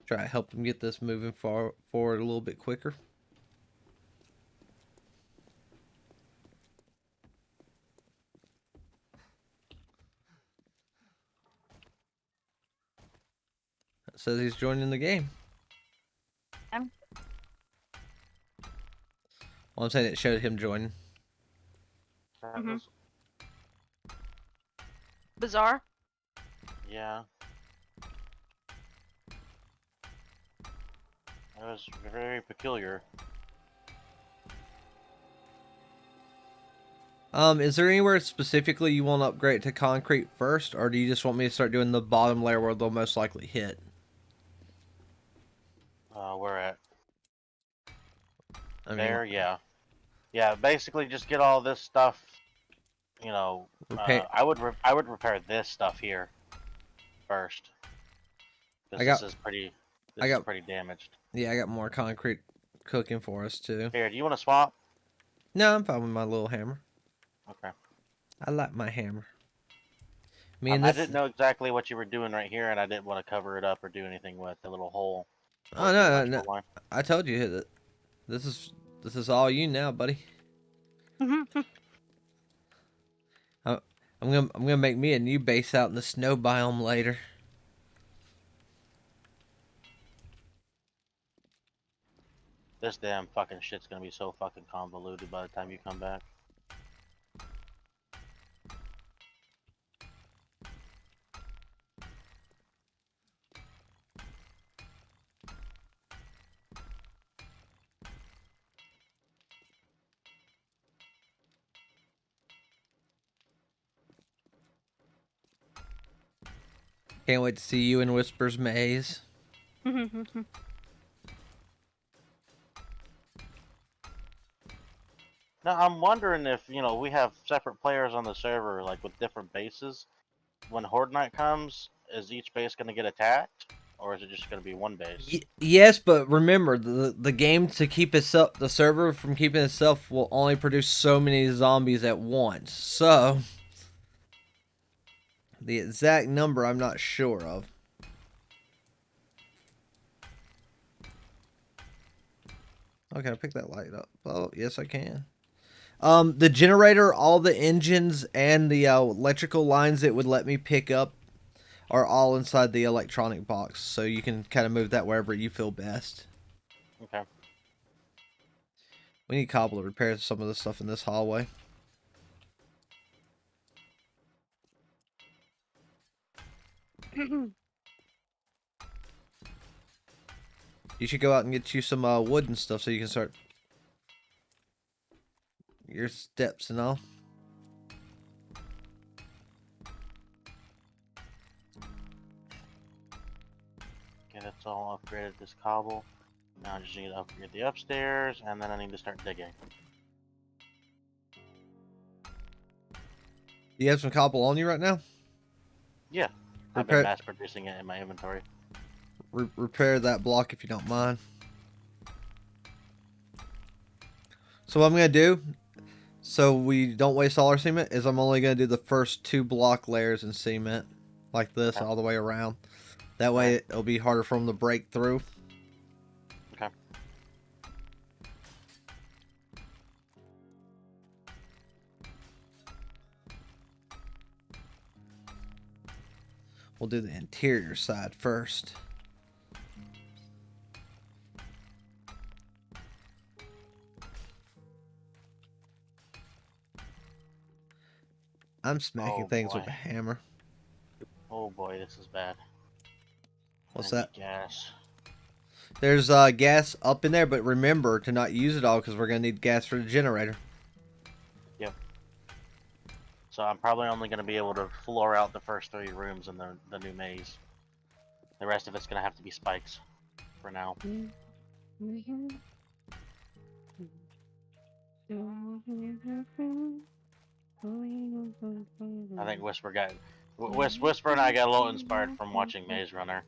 Try to help him get this moving forward a little bit quicker. It says he's joining the game. I'm Well, I'm saying it showed him joining. That Mhm. was, bizarre. yeah. That was very peculiar. Is there anywhere specifically you want to upgrade to concrete first, or do you just want me to start doing the bottom layer where they'll most likely hit? Where at? I mean, There, yeah. Yeah, basically just get all this stuff, you know, repair. I would repair this stuff here first. I Because got, I this is got, pretty damaged. yeah, I got more concrete cooking for us too. Here, do you want to swap? No, I'm fine with my little hammer. Okay. I like my hammer. Me and I this. didn't know exactly what you were doing right here, and I didn't want to cover it up or do anything with the little hole Oh towards the no, no, no. electrical line. I told you that this is all you now, buddy. I, I'm gonna make me a new base out in the snow biome later. This damn fucking shit's gonna be so fucking convoluted by the time you come back. Can't wait to see you in Whispers Maze. Now I'm wondering if, you know, we have separate players on the server, like with different bases. When Horde Night comes, is each base gonna get attacked? Or is it just gonna be one base? Yes, but remember the game to keep itself, the server from keeping itself will only produce so many zombies at once. So the exact number I'm not sure of. Oh, can I pick that light up? Oh, yes, I can. The generator, all the engines, and the electrical lines it would let me pick up are all inside the electronic box, so you can kind of move that wherever you feel best. Okay. We need cobble to repair some of the stuff in this hallway. You should go out and get you some wood and stuff so you can start your steps and all. Okay, that's all upgraded this cobble. Now I just need to upgrade the upstairs, and then I need to start digging. Do you have some cobble on you right now? Yeah, I've been Repair mass producing it in my inventory. repair that block if you don't mind. So what I'm gonna do, so we don't waste all our cement, is I'm only gonna do the first 2 block layers in cement, like this, Okay. all the way around. That way Alright. it'll be harder for them to break through. Okay. We'll do the interior side first. I'm smacking Oh things with boy. a hammer. Oh boy, this is bad. What's I need that? gas. There's gas up in there, but remember to not use it all because we're gonna need gas for the generator. Yep. So I'm probably only going to be able to floor out the first 3 rooms in the new maze. The rest of it's gonna have to be spikes for now. I think Whisper and I got a little inspired from watching Maze Runner.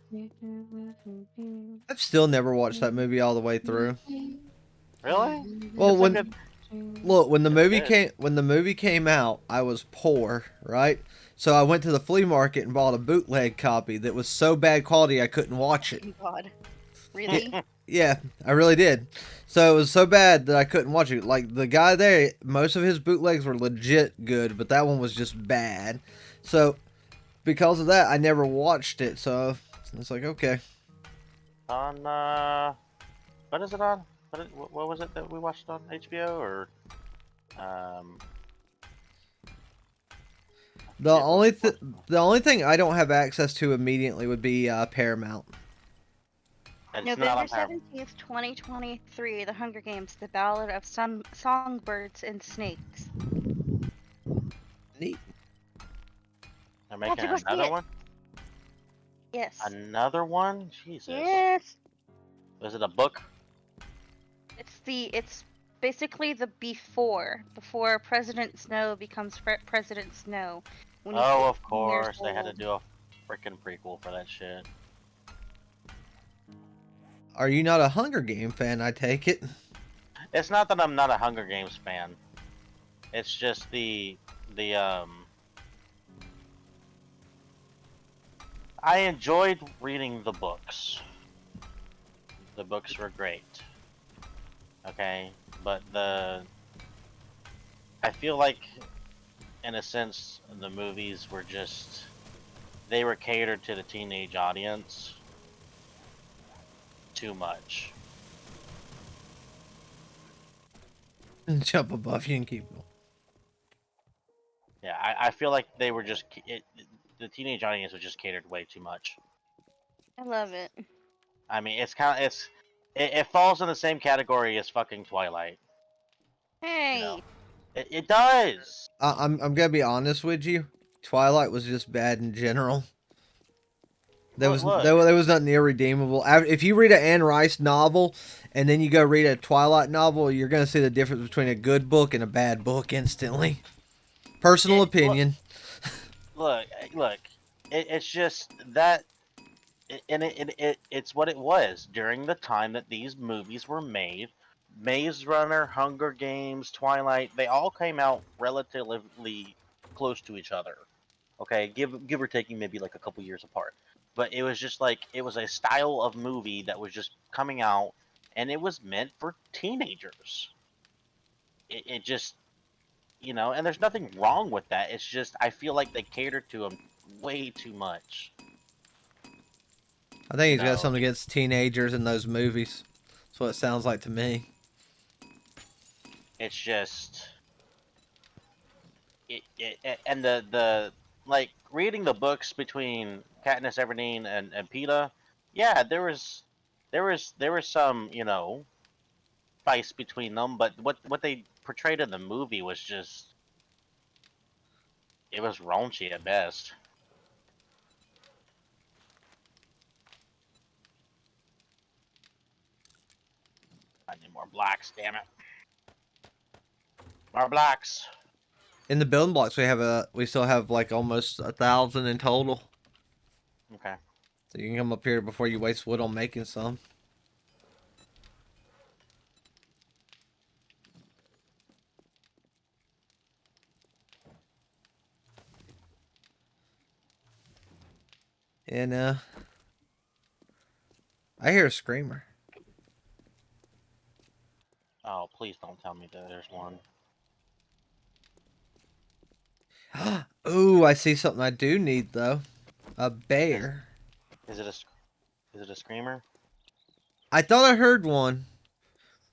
I've still never watched that movie all the way through. Really? Well, It's a when good. look It's good. when the movie came out, I was poor, right? So I went to the flea market and bought a bootleg copy that was so bad quality I couldn't watch it. Oh my god. Yeah, Really? yeah, I really did. So it was so bad that I couldn't watch it. Like the guy there, most of his bootlegs were legit good, but that one was just bad. So because of that, I never watched it. So it's like, okay, On what is it on? What was it that we watched on HBO or um? I the forget what we watched. the only thing I don't have access to immediately would be Paramount. It's not November on Paramount. 17th, 2023, The Hunger Games, The Ballad of Songbirds and Snakes. Neat. They're I have making to go see another it. one. Yes. Another one? Jesus. Yes. Was it a book? It's basically the before President Snow becomes President Snow when he's Oh, of 15 years course. They had to old. do a freaking prequel for that shit. Are you not a Hunger Game fan? I take it. It's not that I'm not a Hunger Games fan. It's just the. I enjoyed reading the books. The books were great. Okay, but I feel like, in a sense, the movies were just they were catered to the teenage audience too much. Jump above you and keep going. Yeah, I feel like they were just the teenage audience was just catered way too much. I love it. I mean, it falls in the same category as fucking Twilight. You know, Hey. it does. I'm gonna be honest with you. Twilight was just bad in general. Look. There was nothing irredeemable. If you read an Anne Rice novel and then you go read a Twilight novel, you're gonna see the difference between a good book and a bad book instantly. Personal It look opinion. look. It's just that, and it's what it was during the time that these movies were made. Maze Runner, Hunger Games, Twilight, they all came out relatively close to each other. Okay, give or taking maybe like a couple years apart. But it was just like it was a style of movie that was just coming out, and it was meant for teenagers. It just and there's nothing wrong with that. It's just I feel like they cater to them way too much. I think You he's got know, something against teenagers in those movies. That's what it sounds like to me. it's just and the like reading the books between Katniss Everdeen and Peeta. Yeah, there was some fights between them, but what they portrayed in the movie was just it was raunchy at best. I need more blacks, damn it, more blacks. In the building blocks, we still have like almost 1,000 in total. Okay. So you can come up here before you waste wood on making some. And I hear a screamer. Oh, please don't tell me that there's one. Ooh, I see something I do need though. A Is bear. is it a is it a screamer? I thought I heard one,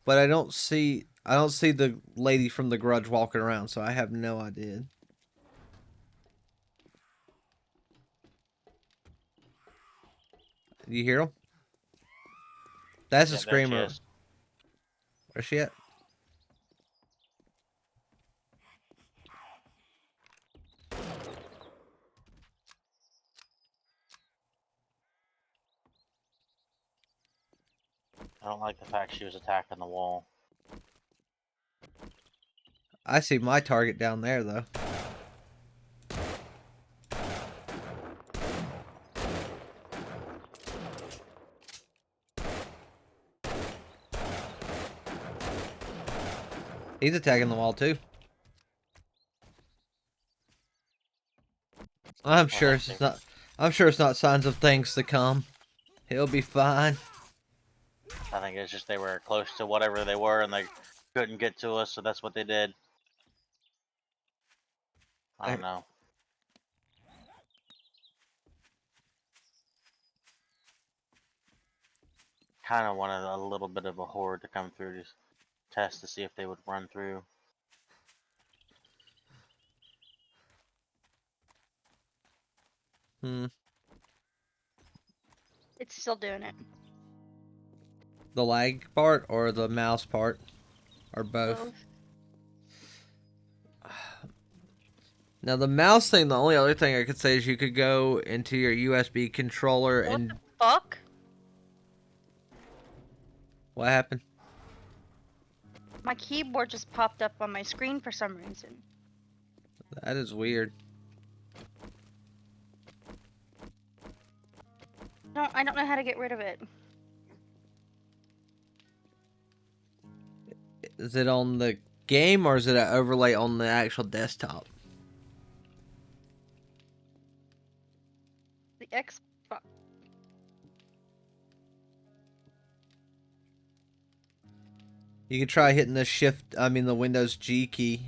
but I don't see the lady from the Grudge walking around, so I have no idea. You hear him? That's a Yeah, there she screamer. is. Where's she at? don't like the fact she was attacking the wall. I see my target down there, though. He's attacking the wall, too. I'm Well, sure it's not. I'm sure it's not signs of things to come. He'll be fine. I think it's just they were close to whatever they were and they couldn't get to us, so that's what they did. I don't know. Kind of wanted a little bit of a horde to come through to test to see if they would run through. Hmm. It's still doing it. The lag part or the mouse part, or both. Both. Now the mouse thing, the only other thing I could say is you could go into your USB controller What the and fuck? what happened? My keyboard just popped up on my screen for some reason. That is weird. No, I don't know how to get rid of it. Is it on the game or is it an overlay on the actual desktop? The Xbox. You could try hitting the Windows G key,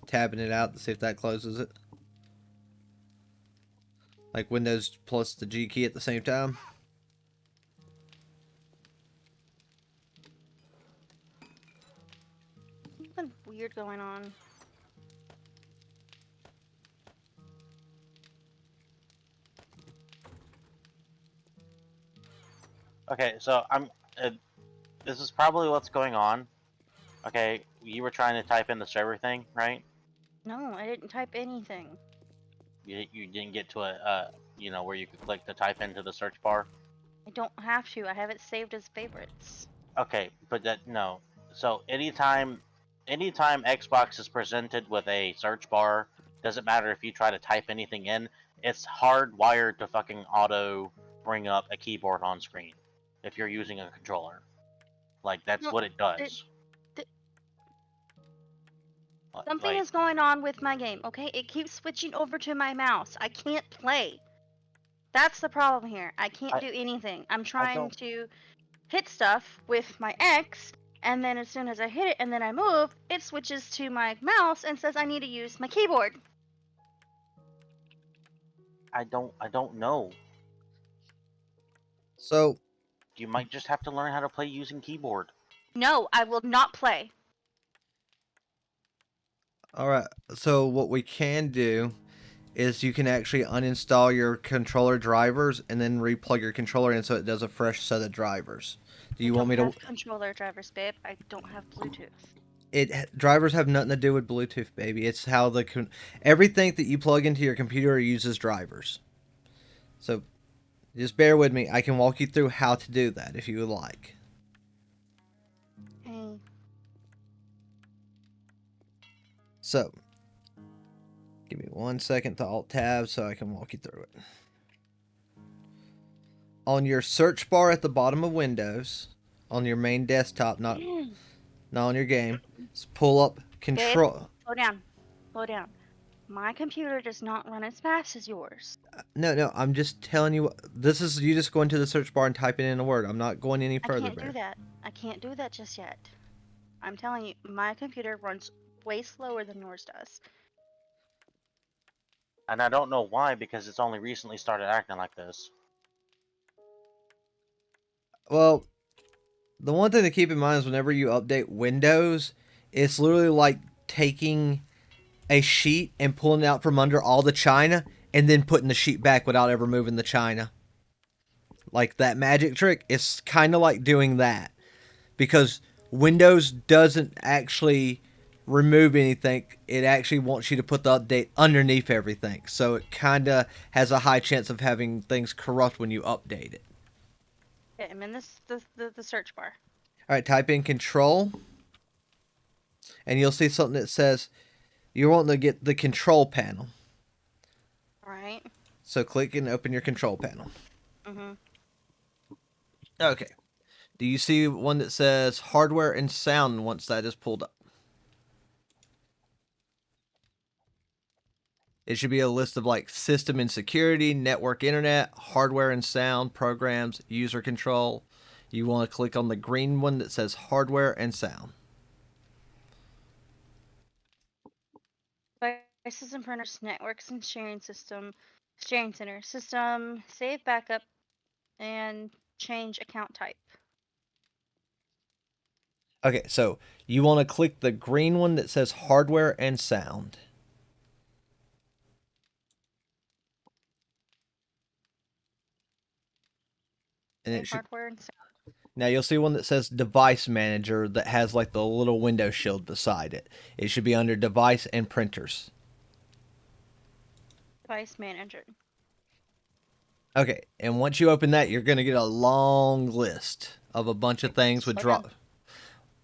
tabbing it out to see if that closes it. Like Windows plus the G key at the same time. Something weird going on. Okay, so this is probably what's going on. Okay, you were trying to type in the server thing, right? No, I didn't type anything. You didn't get to where you could click to type into the search bar. I don't have to. I have it saved as favorites. Okay, but no. So anytime Xbox is presented with a search bar, doesn't matter if you try to type anything in, it's hardwired to fucking auto bring up a keyboard on screen if you're using a controller. Like that's No, what it it, does. th- something Like is going on with my game, okay? It keeps switching over to my mouse. I can't play. That's the problem here. I can't I do anything. I'm I trying don't to hit stuff with my X, and then as soon as I hit it and then I move, it switches to my mouse and says I need to use my keyboard. I don't know. So, You might just have to learn how to play using keyboard. No, I will not play. alright. So what we can do is you can actually uninstall your controller drivers and then replug your controller in so it does a fresh set of drivers. Do I you want don't me to? have controller drivers, babe. I don't have Bluetooth. Drivers have nothing to do with Bluetooth, baby. It's how everything that you plug into your computer uses drivers. So just bear with me. I can walk you through how to do that if you would like. Hey, So give me 1 second to Alt Tab so I can walk you through it. On your search bar at the bottom of Windows, on your main desktop, not on your game, pull up babe, Control. slow down. Slow down. My computer does not run as fast as yours. No, I'm just telling you. This is you just go into the search bar and typing in a word. I'm not going any I further, can't do Bear. that. I can't do that just yet. I'm telling you, my computer runs way slower than yours does. And I don't know why because it's only recently started acting like this. Well, the one thing to keep in mind is whenever you update Windows, it's literally like taking a sheet and pulling it out from under all the china and then putting the sheet back without ever moving the china. Like that magic trick, it's kind of like doing that because Windows doesn't actually remove anything. It actually wants you to put the update underneath everything. So it kind of has a high chance of having things corrupt when you update it. Okay, I'm in the search bar. All right, type in control, and you'll see something that says you want to get the control panel. Right. So click and open your control panel. Mhm. Okay. Do you see one that says hardware and sound once that is pulled up? It should be a list of like system and security, network internet, hardware and sound, programs, user control. You want to click on the green one that says hardware and sound. Devices and printers, networks and sharing center, system, save backup, and change account type. Okay, so you want to click the green one that says hardware and sound. And Okay, it should hardware and sound. now you'll see one that says device manager that has like the little window shield beside it. It should be under device and printers. Device manager. Okay, and once you open that, you're going to get a long list of a bunch of things with Slow down. drop.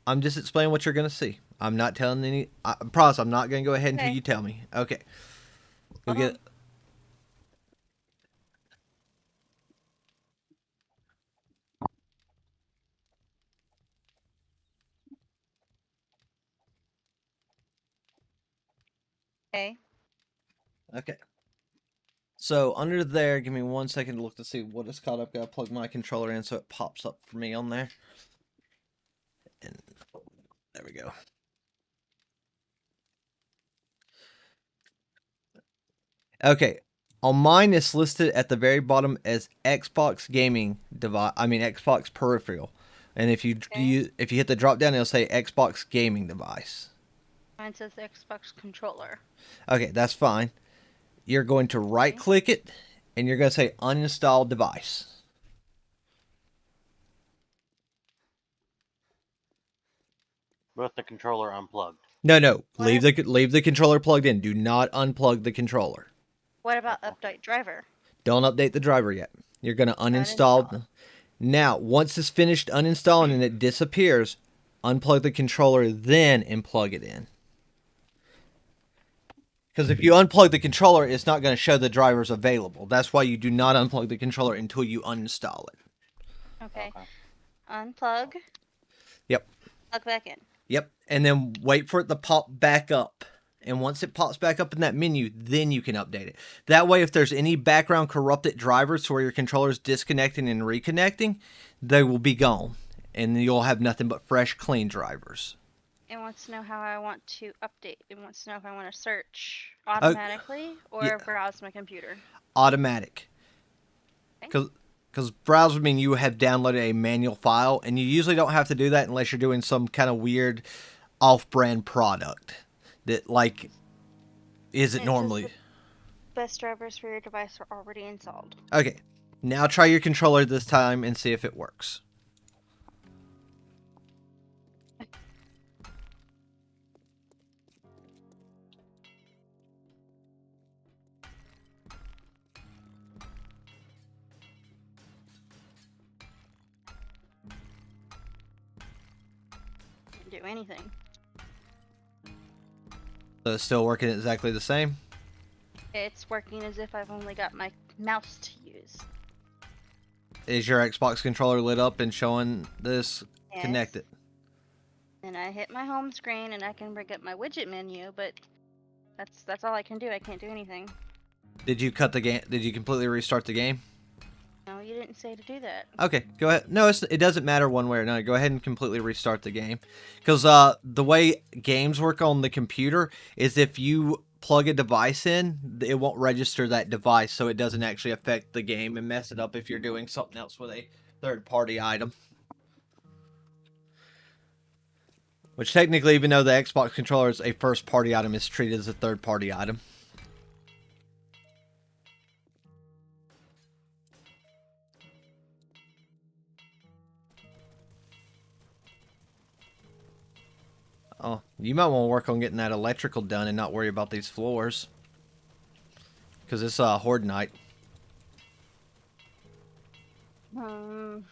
I'm just explaining what you're going to see. I'm not telling any. I promise I'm not going to go ahead until Okay. you tell me. Okay. You'll Hold get. on. Okay. Okay. So under there, give me 1 second to look to see what it's called. I've got to plug my controller in so it pops up for me on there. And there we go. Okay. On mine, it's listed at the very bottom as Xbox gaming device. I mean Xbox peripheral. And if Okay. if you hit the drop down, it'll say Xbox gaming device. Mine says Xbox controller. Okay, that's fine. You're going to right Okay. click it, and you're going to say uninstall device. With the controller unplugged. No. What if, Leave the controller plugged in. Do not unplug the controller. what about Okay. update driver? Don't update the driver yet. You're going to Uninstall. uninstall. Now, once it's finished uninstalling and it disappears, unplug the controller, then and plug it in. Because if you unplug the controller, it's not going to show the drivers available. That's why you do not unplug the controller until you uninstall it. Okay. Okay. Unplug. Yep. Plug back in. Yep. And then wait for it to pop back up. And once it pops back up in that menu, then you can update it. That way, if there's any background corrupted drivers to where your controller is disconnecting and reconnecting, they will be gone. And you'll have nothing but fresh, clean drivers. It wants to know how I want to update. It wants to know if I want to search Oh, automatically yeah, or browse my computer. automatic. Okay. Because browse would mean you have downloaded a manual file, and you usually don't have to do that unless you're doing some kind of weird off-brand product that like isn't It says normally. the best drivers for your device are already installed. Okay, now try your controller this time and see if it works. Can't do anything. So it's still working exactly the same. It's working as if I've only got my mouse to use. Is your Xbox controller lit up and showing this Yes. connected? And I hit my home screen and I can bring up my widget menu, but that's all I can do. I can't do anything. Did you cut the game? Did you completely restart the game? No, you didn't say to do that. Okay, go ahead. No, it doesn't matter one way or another. Go ahead and completely restart the game. Because the way games work on the computer is if you plug a device in, it won't register that device, so it doesn't actually affect the game and mess it up if you're doing something else with a third-party item. Which technically, even though the Xbox controller is a first-party item, is treated as a third-party item. Oh, you might want to work on getting that electrical done and not worry about these floors. Because it's Horde Night. Um,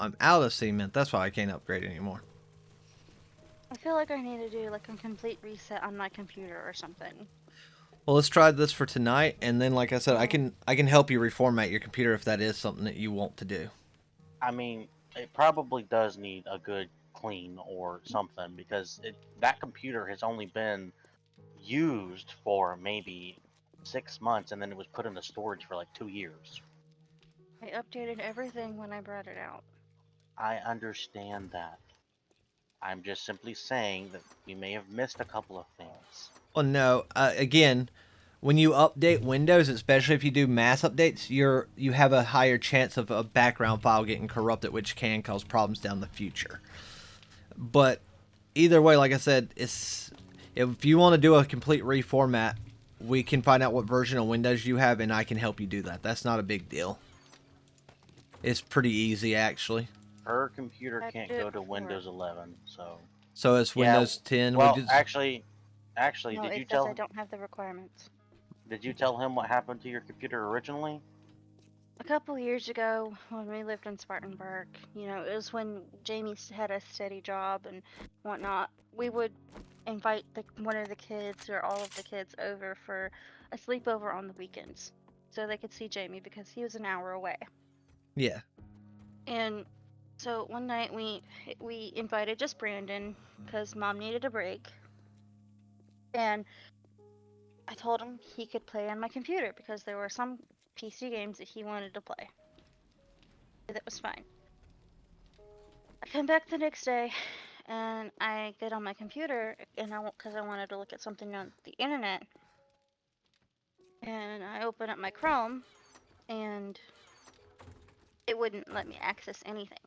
I'm out of cement. That's why I can't upgrade anymore. I feel like I need to do like a complete reset on my computer or something. Well, let's try this for tonight, and then, like I said, I Well, can help you reformat your computer if that is something that you want to do. I mean, it probably does need a good clean or something because that computer has only been used for maybe 6 months, and then it was put into storage for like 2 years. I updated everything when I brought it out. I understand that. I'm just simply saying that we may have missed a couple of things. Well, no. Again, when you update Windows, especially if you do mass updates, you have a higher chance of a background file getting corrupted, which can cause problems down the future. But either way, like I said, it's if you want to do a complete reformat, we can find out what version of Windows you have, and I can help you do that. That's not a big deal. It's pretty easy, actually. Her computer I had to can't do go it to before. Windows 11, so So it's yeah. Windows 10. We Well, just actually, No, it says I don't have the requirements. did you tell him what happened to your computer originally? A couple years ago, when we lived in Spartanburg, it was when Jamie had a steady job and whatnot. We would invite one of the kids or all of the kids over for a sleepover on the weekends, so they could see Jamie because he was an hour away. yeah. And so one night we invited just Brandon because Mom needed a break, and I told him he could play on my computer because there were some PC games that he wanted to play. That was fine. I come back the next day and I get on my computer and because I wanted to look at something on the internet, and I open up my Chrome and it wouldn't let me access anything.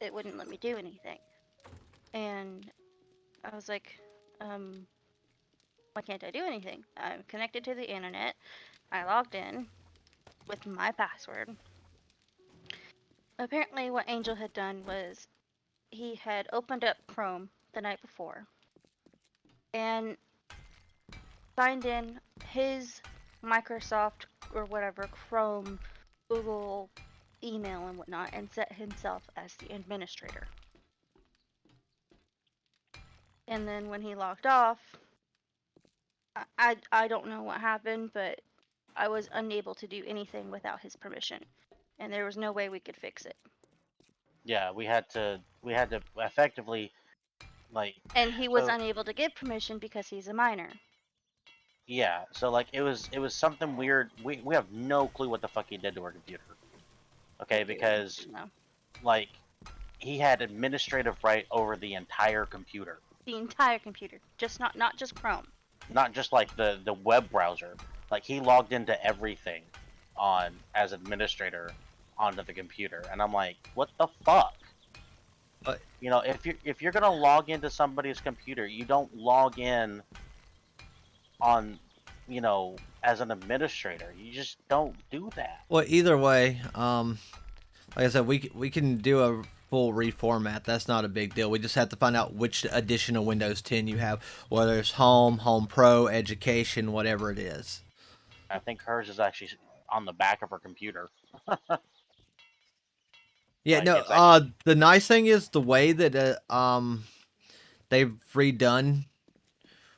It wouldn't let me do anything. And I was like, why can't I do anything? I'm connected to the internet. I logged in with my password. Apparently, what Angel had done was he had opened up Chrome the night before and signed in his Microsoft or whatever Chrome, Google email and whatnot, and set himself as the administrator. And then when he logged off, I don't know what happened, but I was unable to do anything without his permission, and there was no way we could fix it. Yeah, we had to effectively, like, And he was so unable to give permission because he's a minor. yeah, so like it was something weird. We have no clue what the fuck he did to our computer. I Okay, do. because No. like he had administrative right over the entire computer, The entire computer, just not just Chrome. not just like the web browser. Like he logged into everything on as administrator onto the computer, and I'm like, what the fuck? But If you're gonna log into somebody's computer, you don't log in on, as an administrator. You just don't do that. well, either way, like I said, we can do a full reformat. That's not a big deal. We just have to find out which edition of Windows 10 you have, whether it's Home, Home Pro, Education, whatever it is. I think hers is actually on the back of her computer. Yeah, Like no. it's actually, The nice thing is the way that they've redone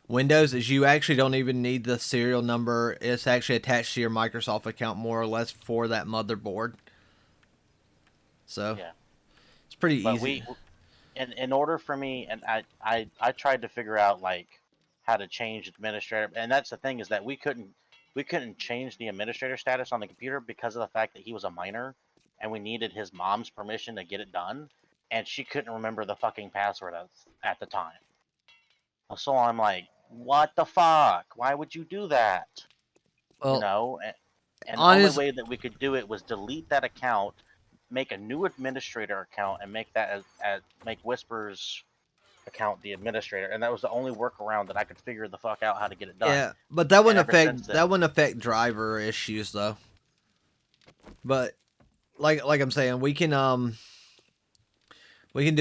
Windows is you actually don't even need the serial number. It's actually attached to your Microsoft account more or less for that motherboard. So yeah. it's pretty But easy. in order for me, and I tried to figure out like how to change administrator, and that's the thing is that we couldn't change the administrator status on the computer because of the fact that he was a minor, and we needed his mom's permission to get it done, and she couldn't remember the fucking password at the time. So I'm like, what the fuck? Why would you do that? You Well, know, and the only honest, way that we could do it was delete that account, make a new administrator account, and make that as make Whisper's account the administrator, and that was the only workaround that I could figure the fuck out how to get it done. yeah, but that And wouldn't ever since then, driver issues though. But like I'm saying, we can do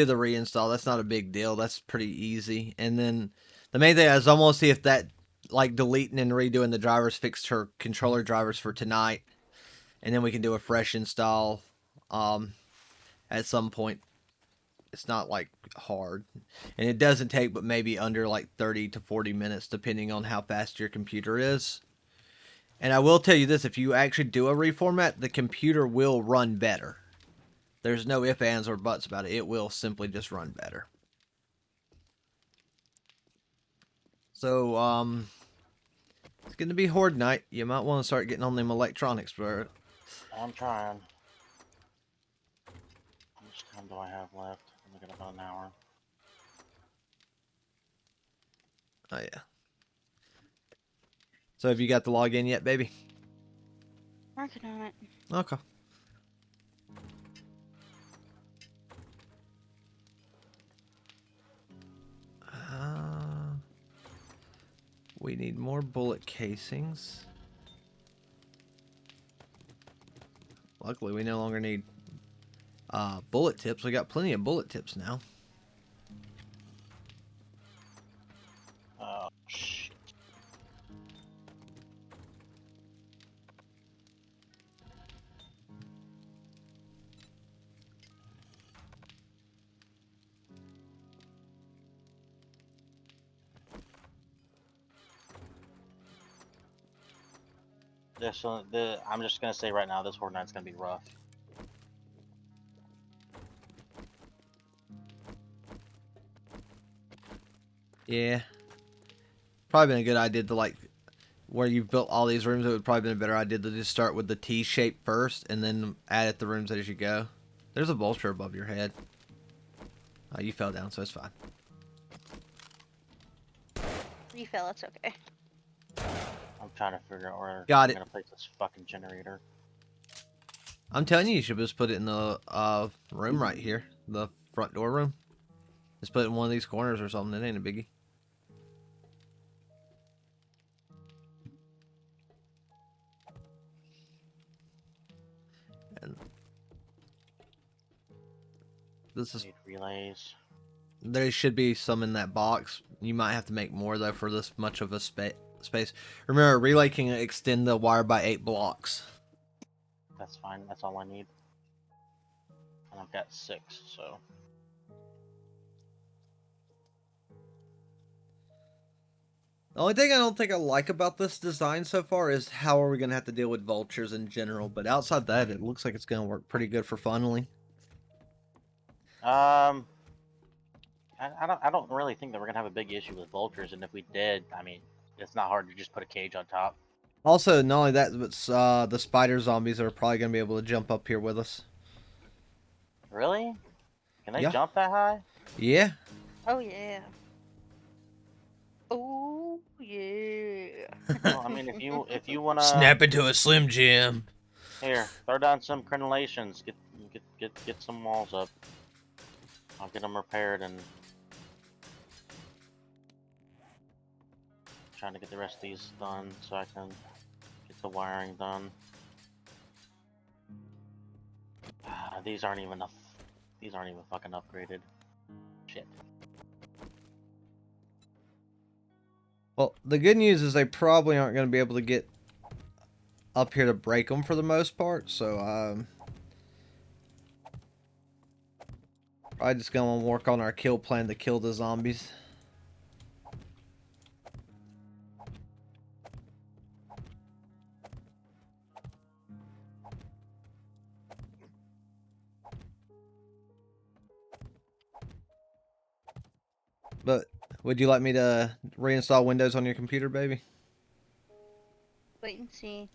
the reinstall. That's not a big deal. That's pretty easy. And then the main thing is I want to see if that like deleting and redoing the drivers fixed her controller drivers for tonight, and then we can do a fresh install. Um, at some point. It's not like hard, and it doesn't take but maybe under like 30 to 40 minutes depending on how fast your computer is. And I will tell you this, if you actually do a reformat, the computer will run better. There's no ifs, ands, or buts about it. It will simply just run better. So, it's going to be Horde night. You might want to start getting on them electronics, bro. I'm trying. How much time do I have left? I'm looking about an hour. Oh, yeah. So, have you got the login yet, baby? Working on it. Okay. We need more bullet casings. Luckily, we no longer need bullet tips. We got plenty of bullet tips now. Oh, shit. This one, I'm just gonna say right now, this Horde Night's gonna be rough. Yeah. Probably been a good idea to, like, where you've built all these rooms, it would probably been a better idea to just start with the T shape first and then add at the rooms as you go. There's a vulture above your head. Oh, you fell down, so it's fine. You fell, it's okay. I'm trying to figure out where Got I'm it. gonna place this fucking generator. I'm telling you, you should just put it in the room right here. The front door room. Just put it in one of these corners or something. It ain't a biggie. And this is... Need relays. There should be some in that box. You might have to make more, though, for this much of a space. Remember, relay can extend the wire by 8 blocks. That's fine. That's all I need. And I've got 6, so. The only thing I don't think I like about this design so far is how are we going to have to deal with vultures in general. But outside that, it looks like it's going to work pretty good for funneling. I don't really think that we're gonna have a big issue with vultures, and if we did, I mean, it's not hard to just put a cage on top. Also, not only that, but the spider zombies are probably going to be able to jump up here with us. Really? Can they Yeah. jump that high? Yeah. Oh yeah. Oh yeah. Well, I mean, if you wanna Snap into a Slim Jim. here, throw down some crenellations, get some walls up. I'll get them repaired and trying to get the rest of these done so I can get the wiring done. These aren't even enough. These aren't even fucking upgraded. Shit. Well, the good news is they probably aren't going to be able to get up here to break them for the most part. So, probably just going to work on our kill plan to kill the zombies. But would you like me to reinstall Windows on your computer, baby? Wait and see.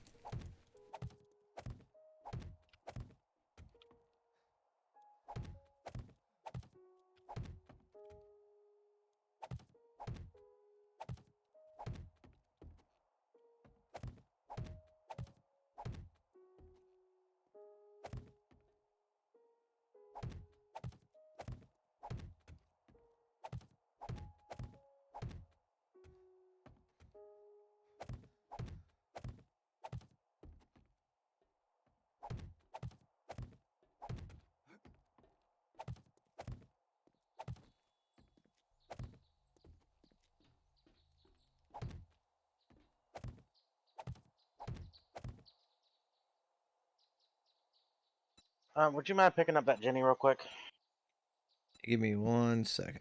Would you mind picking up that Jenny real quick? Give me 1 second.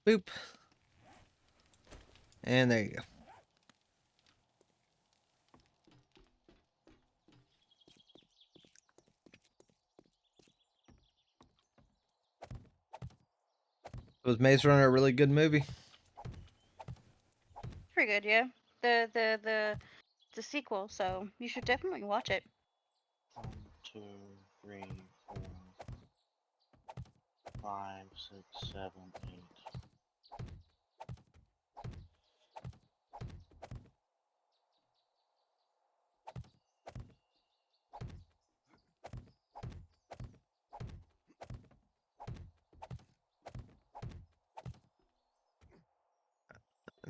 Boop. And there you go. Was Maze Runner a really good movie? Pretty good, yeah. The sequel, so you should definitely watch it. 1, 2, 3, 4, 5, 6, 7, 8.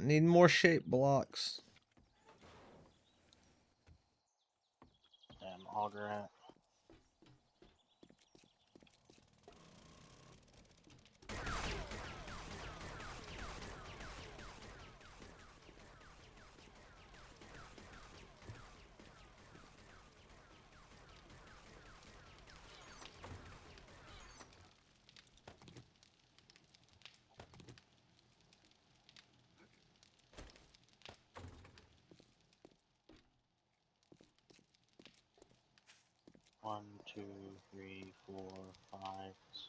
Need more shape blocks. Damn auger at. One, 2, 3, 4, 5,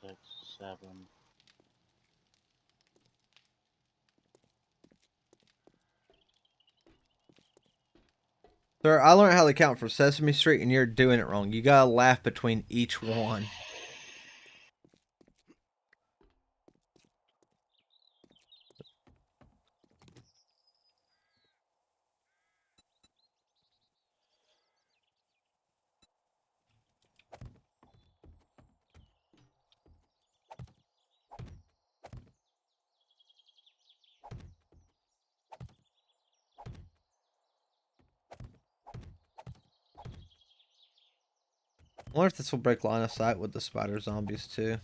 6, 7. Sir, I learned how to count for Sesame Street, and you're doing it wrong. You gotta laugh between each one. I wonder if this will break line of sight with the spider zombies too.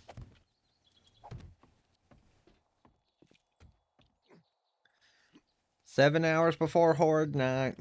7 hours before Horde Night.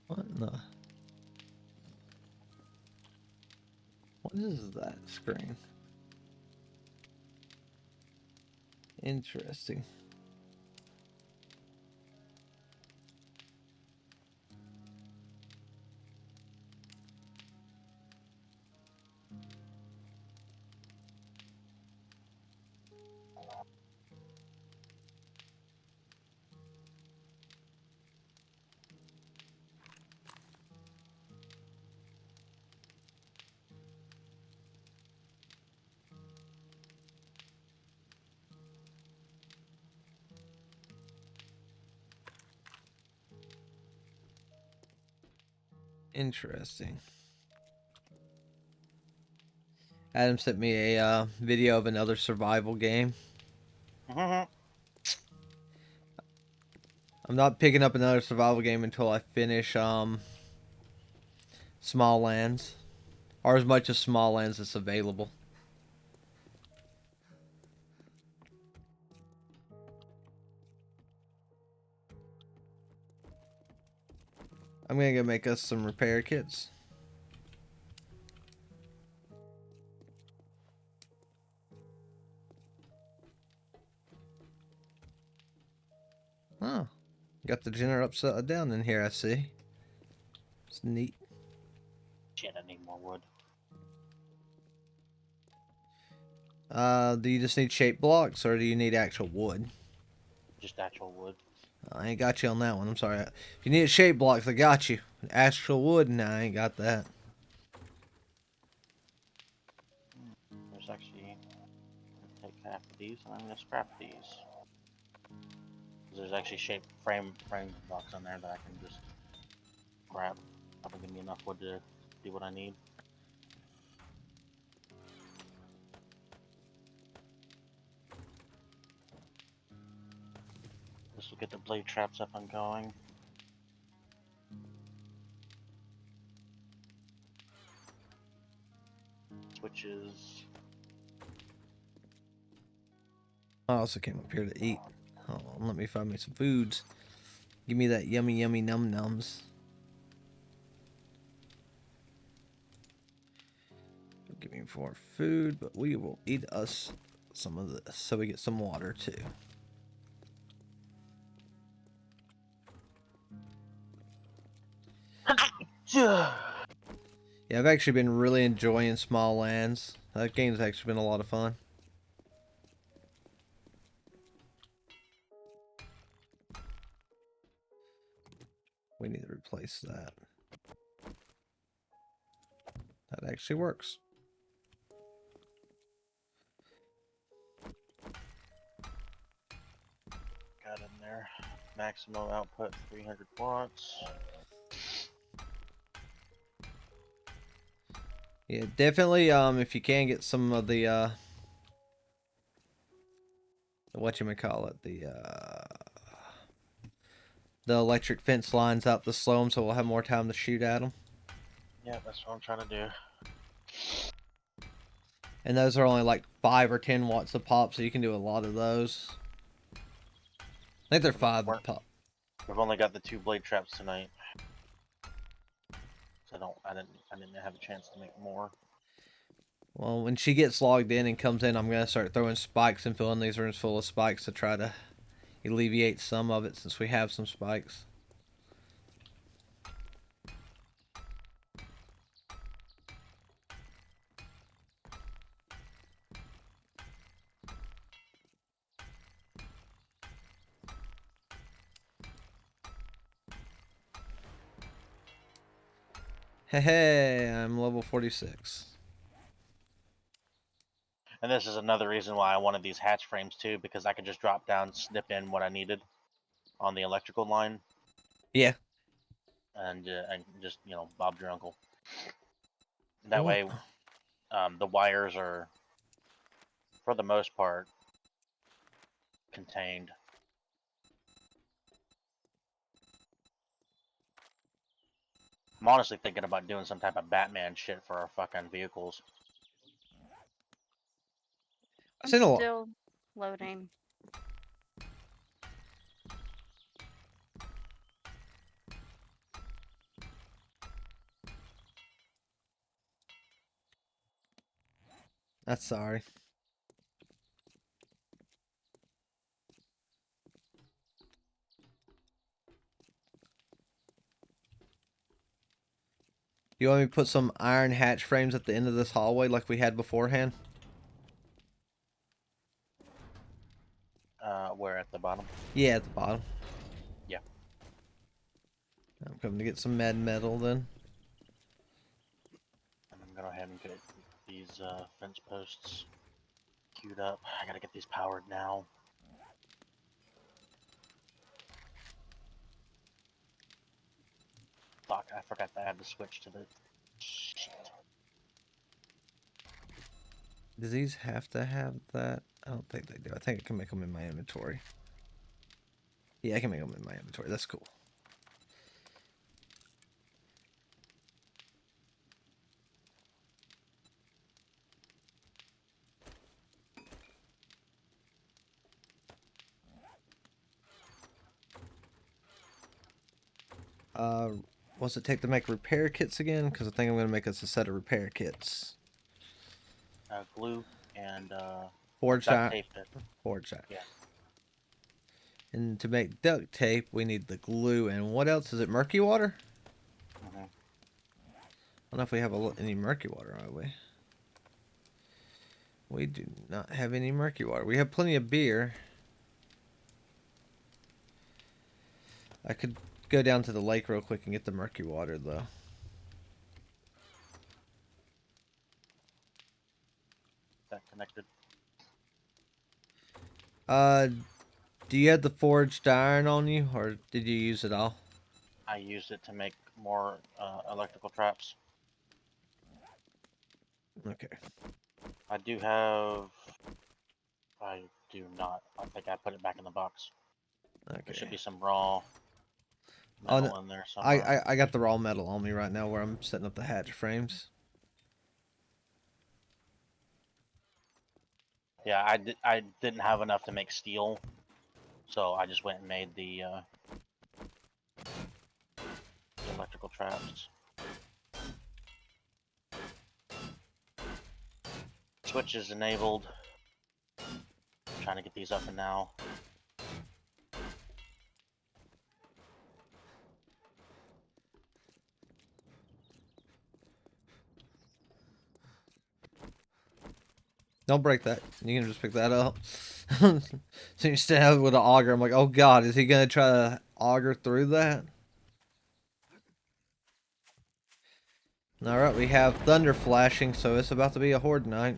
What in the... What is that screen? Interesting. Interesting. Adam sent me a video of another survival game. Mm-hmm. I'm not picking up another survival game until I finish Small Lands, or as much of Small Lands as available. I'm gonna go make us some repair kits. Got the generator upside down in here, I see. It's neat. Shit, I need more wood. Do you just need shape blocks or do you need actual wood? Just actual wood. I ain't got you on that one. I'm sorry. If you need shape blocks, I got you. Actual wood, nah, I ain't got that. There's actually, take half of these and I'm gonna scrap these. There's actually shape frame blocks on there that I can just grab. That'll give me enough wood to do what I need. This will get the blade traps up and going. Switches. I also came up here to eat. Hold on, let me find me some foods. Give me that yummy, yummy num nums. Give me more food, but we will eat us some of this so we get some water too. Yeah, I've actually been really enjoying Small Lands. That game's actually been a lot of fun. We need to replace that. That actually works. Got in there. Maximum output 300 watts. Yeah, definitely. If you can get some of the whatchamacallit, the electric fence lines out to slow them, so we'll have more time to shoot at them. Yeah, that's what I'm trying to do. And those are only like 5 or 10 watts a pop, so you can do a lot of those. I think they're 5 a pop. We've only got the 2 blade traps tonight. So I didn't have a chance to make more. Well, when she gets logged in and comes in, I'm gonna start throwing spikes and filling these rooms full of spikes to try to alleviate some of it since we have some spikes. Hey, hey, I'm level 46. And this is another reason why I wanted these hatch frames too, because I could just drop down, snip in what I needed on the electrical line. Yeah. And just, Bob's your uncle. That What? way, the wires are, for the most part, contained. I'm honestly thinking about doing some type of Batman shit for our fucking vehicles. I've I'm seen a lot. still loading. That's sorry. You want me to put some iron hatch frames at the end of this hallway like we had beforehand? Where at the bottom? Yeah, at the bottom. Yeah. I'm coming to get some med metal then. And I'm gonna go ahead and get these fence posts queued up. I gotta get these powered now. Fuck, I forgot that I had to switch to the... Shit. Do these have to have that? I don't think they do. I think I can make them in my inventory. Yeah, I can make them in my inventory. That's cool. What's it take to make repair kits again? Because I think I'm going to make us a set of repair kits. Glue and Forge duct iron. tape it. Forge iron. Yeah. And to make duct tape, we need the glue. And what else? Is it murky water? Mm-hmm. I don't know if we have any murky water, are we? We do not have any murky water. We have plenty of beer. I could go down to the lake real quick and get the murky water, though. That connected. Do you have the forged iron on you, or did you use it all? I used it to make more electrical traps. Okay. I do have. I do not. I think I put it back in the box. There should Okay. be some raw Oh, no, metal in there somewhere. I got the raw metal on me right now where I'm setting up the hatch frames. Yeah, I didn't have enough to make steel, so I just went and made the electrical traps. Switch is enabled. I'm trying to get these up and now. Don't break that. You can just pick that up. So you stab with an auger. I'm like, oh god, is he gonna try to auger through that? Alright, we have thunder flashing, so it's about to be a horde night.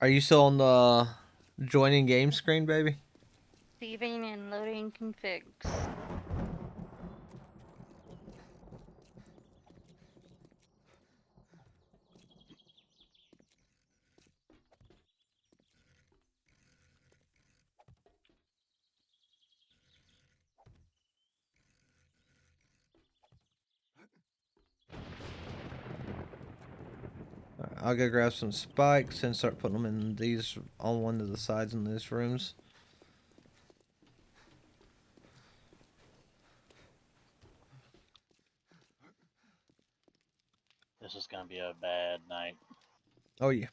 Are you still on the joining game screen, baby? Receiving and loading configs. Alright, I'll go grab some spikes and start putting them in these on one of the sides in these rooms. This is gonna be a bad night. Oh yeah.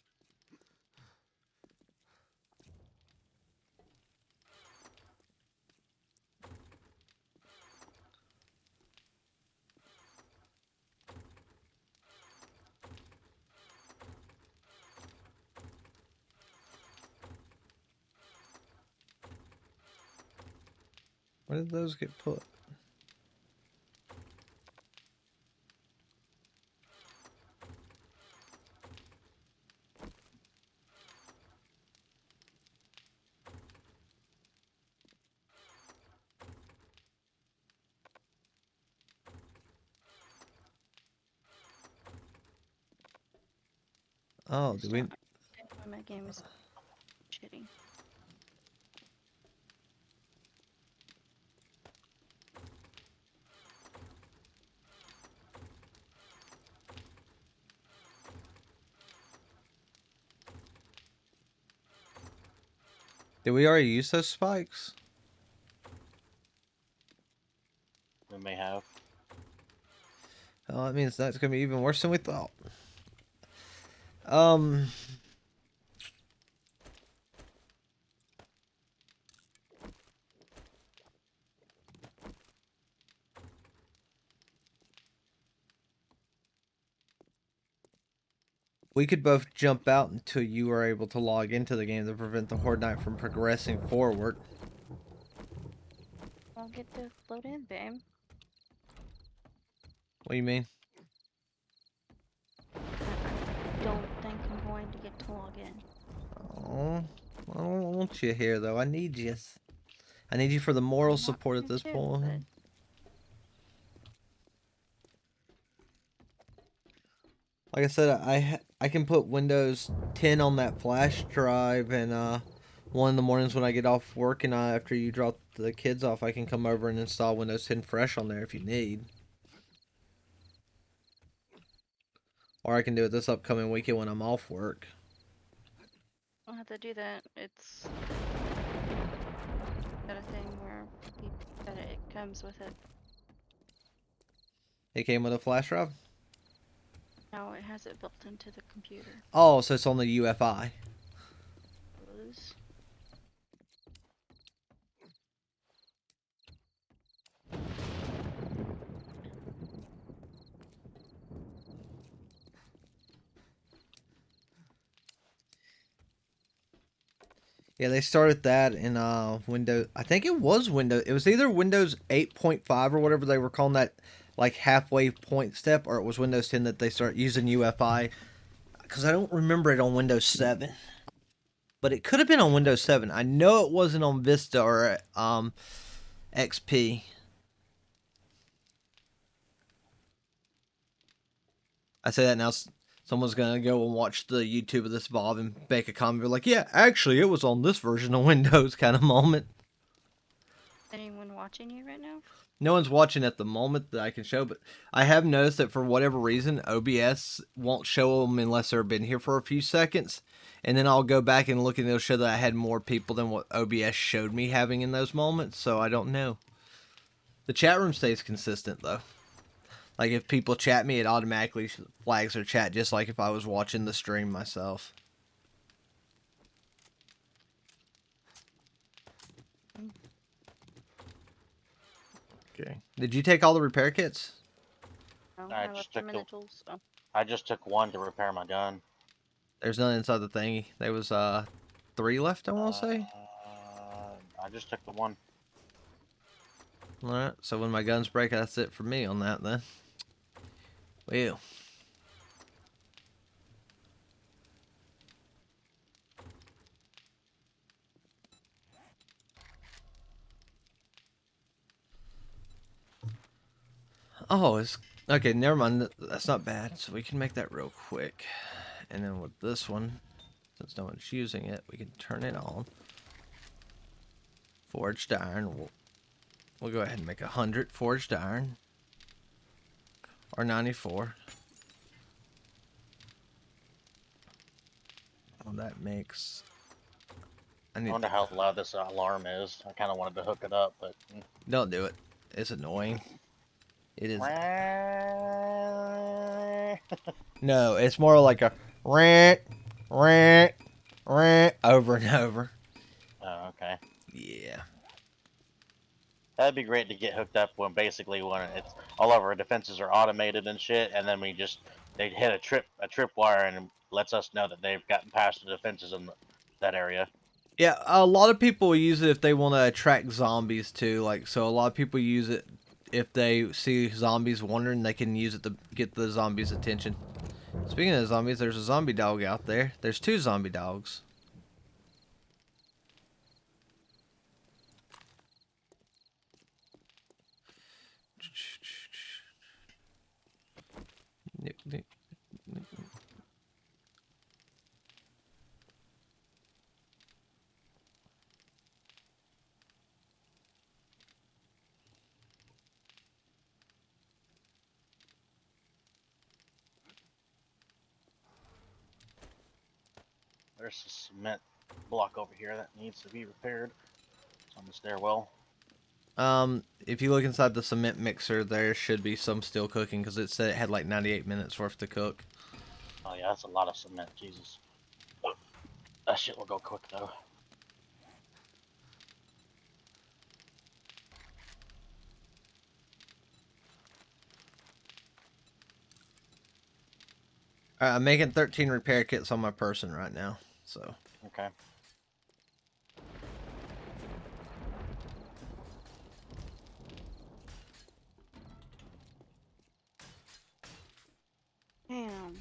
Where did those get put? Oh, It's do we? not when my game is shitty. Did we already use those spikes? We may have. Oh, that means that's gonna be even worse than we thought. Um, we could both jump out until you are able to log into the game to prevent the Horde Knight from progressing forward. I'll get to load in, babe. What do you mean? I don't think I'm going to get to log in. Oh, I don't want you here though. I need you. I need you for the moral I want support at you this too, point. but Like I said, I can put Windows 10 on that flash drive, and one in the mornings when I get off work and after you drop the kids off, I can come over and install Windows 10 fresh on there if you need. Or I can do it this upcoming weekend when I'm off work. I'll have to do that. It's got a thing where that it comes with it. It came with a flash drive. No, it has it built into the computer. Oh, so it's on the UFI. Was. Yeah, they started that in Windows. I think it was Windows. It was either Windows 8.5 or whatever they were calling that, like halfway point step, or it was Windows 10 that they start using UFI. Because I don't remember it on Windows 7, but it could have been on Windows 7. I know it wasn't on Vista or XP. I say that now. Someone's gonna go and watch the YouTube of this VoD and make a comment like, "Yeah, actually, it was on this version of Windows," kind of moment. Anyone watching you right now? No one's watching at the moment that I can show, but I have noticed that for whatever reason, OBS won't show them unless they've been here for a few seconds. And then I'll go back and look and it'll show that I had more people than what OBS showed me having in those moments, so I don't know. The chat room stays consistent, though. Like, if people chat me, it automatically flags their chat, just like if I was watching the stream myself. Okay. Did you take all the repair kits? No, I I just left them took in the tools. Oh. I just took one to repair my gun. There's none inside the thingy. There was 3 left, I want to say. I just took the one. Alright, so when my guns break, that's it for me on that then. Well. Oh, it's okay. Never mind. That's not bad. So we can make that real quick, and then with this one, since no one's using it, we can turn it on. Forged iron. We'll go ahead and make 100 forged iron, or 94. Oh, that makes. I I need. wonder how loud this alarm is. I kind of wanted to hook it up, but. Don't do it. It's annoying. It is. No, it's more like a rant, rant, rant over and over. Oh, okay. Yeah. That'd be great to get hooked up when it's all of our defenses are automated and shit, and then they hit a tripwire and it lets us know that they've gotten past the defenses in that area. Yeah, a lot of people use it if they want to attract zombies too. Like, so a lot of people use it if they see zombies wandering, they can use it to get the zombies' attention. Speaking of zombies, there's a zombie dog out there. There's 2 zombie dogs. There's a cement block over here that needs to be repaired. It's on the stairwell. If you look inside the cement mixer, there should be some still cooking because it said it had like 98 minutes worth to cook. Oh yeah, that's a lot of cement. Jesus. That shit will go quick though. I'm making 13 repair kits on my person right now, so. Okay. Damn.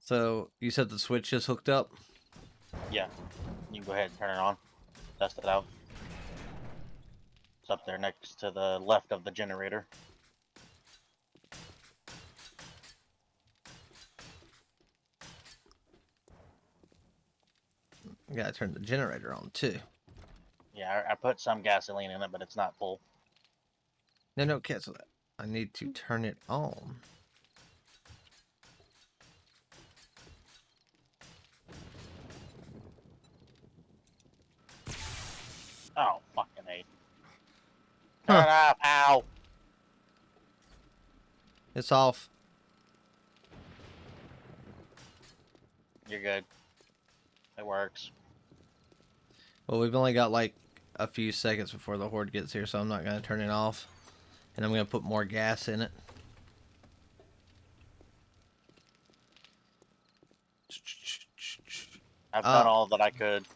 So, you said the switch is hooked up? Yeah. You can go ahead and turn it on. Test it out. It's up there next to the left of the generator. I gotta turn the generator on too. Yeah, I put some gasoline in it, but it's not full. No, cancel that. I need to turn it on. Turn Huh. it off. Ow. It's off. You're good. It works. Well, we've only got like a few seconds before the horde gets here, so I'm not gonna turn it off. And I'm gonna put more gas in it. I've done all that I could.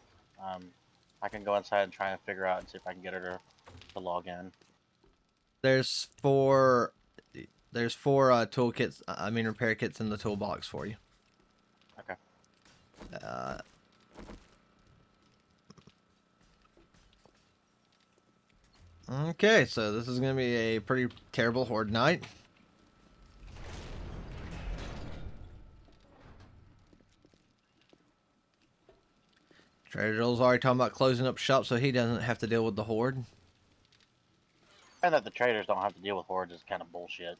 I can go inside and try and figure out and see if I can get her to log in. There's four. There's four toolkits. I mean repair kits in the toolbox for you. Okay. Uh, okay, so this is gonna be a pretty terrible horde night. Trader Joel's already talking about closing up shop so he doesn't have to deal with the horde. And that the traders don't have to deal with hordes is kind of bullshit.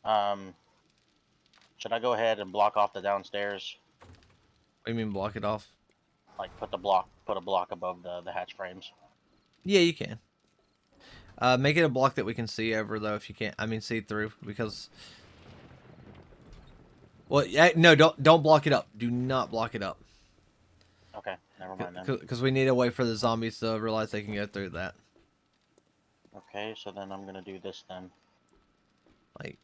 Um, should I go ahead and block off the downstairs? What do you mean block it off? Like put a block above the hatch frames. Yeah, you can. Make it a block that we can see over though if you can't. I mean see through because. Well, yeah, no, don't block it up. Do not block it up. Okay, never mind then. Because we need a way for the zombies to realize they can go through that. Okay, so then I'm gonna do this then. Like.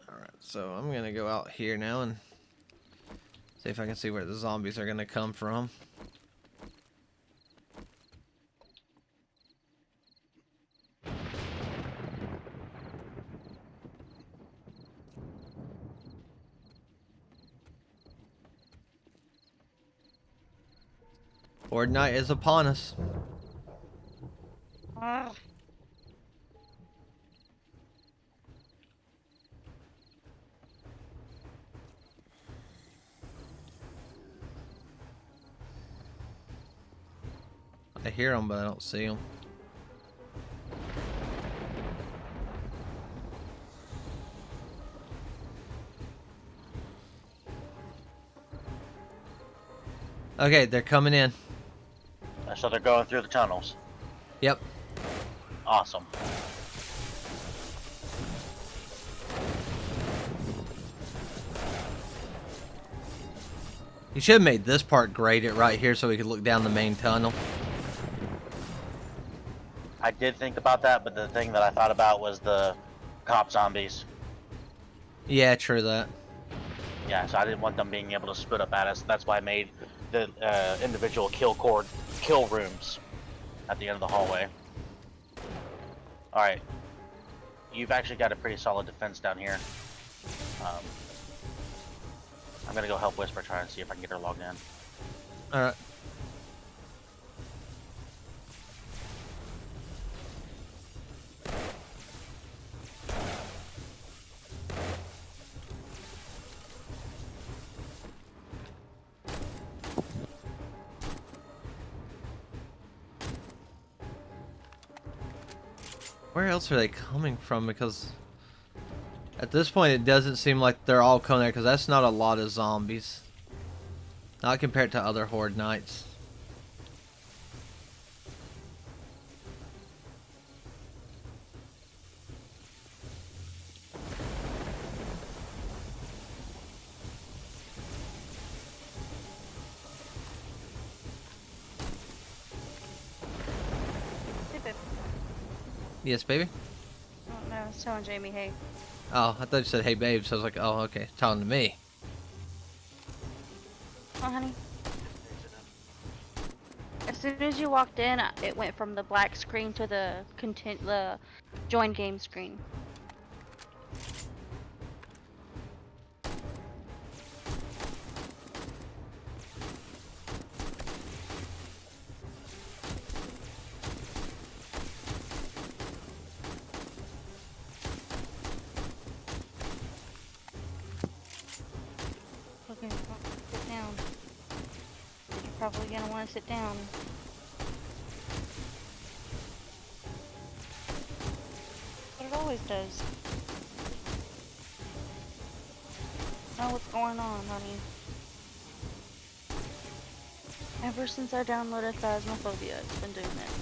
Alright, so I'm gonna go out here now and see if I can see where the zombies are gonna come from. Horde night is upon us. Ugh. I hear them, but I don't see them. Okay, they're coming in. So they're going through the tunnels. Yep. Awesome. You should have made this part graded right here so we could look down the main tunnel. I did think about that, but the thing that I thought about was the cop zombies. Yeah, true that. Yeah, so I didn't want them being able to split up at us. That's why I made the individual kill rooms at the end of the hallway. Alright. You've actually got a pretty solid defense down here. I'm gonna go help Whisper try and see if I can get her logged in. Alright. Where else are they coming from? Because at this point it doesn't seem like they're all coming there because that's not a lot of zombies. Not compared to other horde nights. Yes, baby? Oh no, I was telling Jamie, hey. Oh, I thought you said, hey, babe. So I was like, oh, okay. Talking to me. Oh, honey. As soon as you walked in, it went from the black screen to the join game screen. Okay, sit down. You're probably gonna want to sit down. But it always does. know what's going on, honey. Ever since I downloaded Phasmophobia, it's been doing it.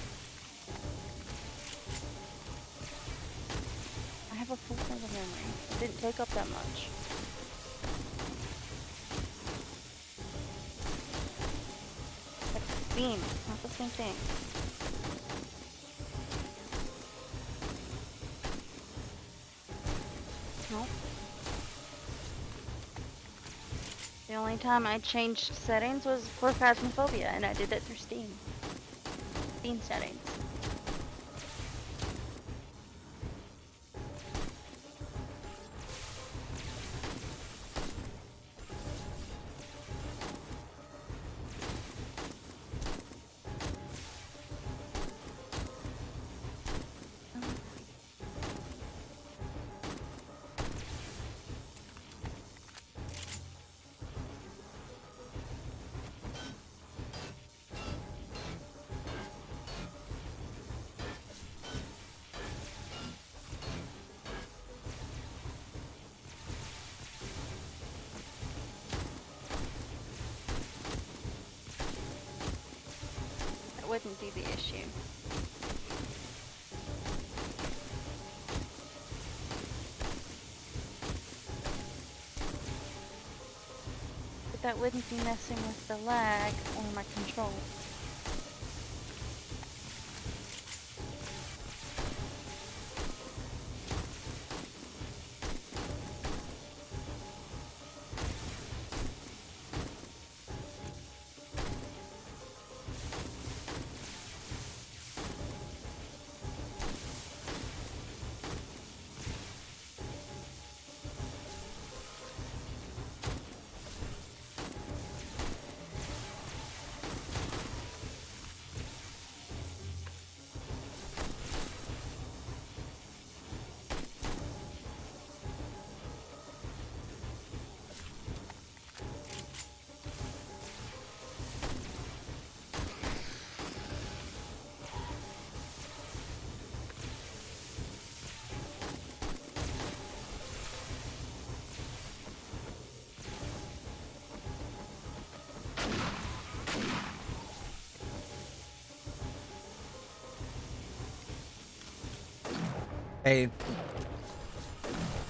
I have a full set of memory. It didn't take up that much. Like Steam, not the same thing. Nope. The only time I changed settings was for Phasmophobia, and I did it through Steam. Steam settings. That wouldn't be the issue. But that wouldn't be messing with the lag or my control. Hey,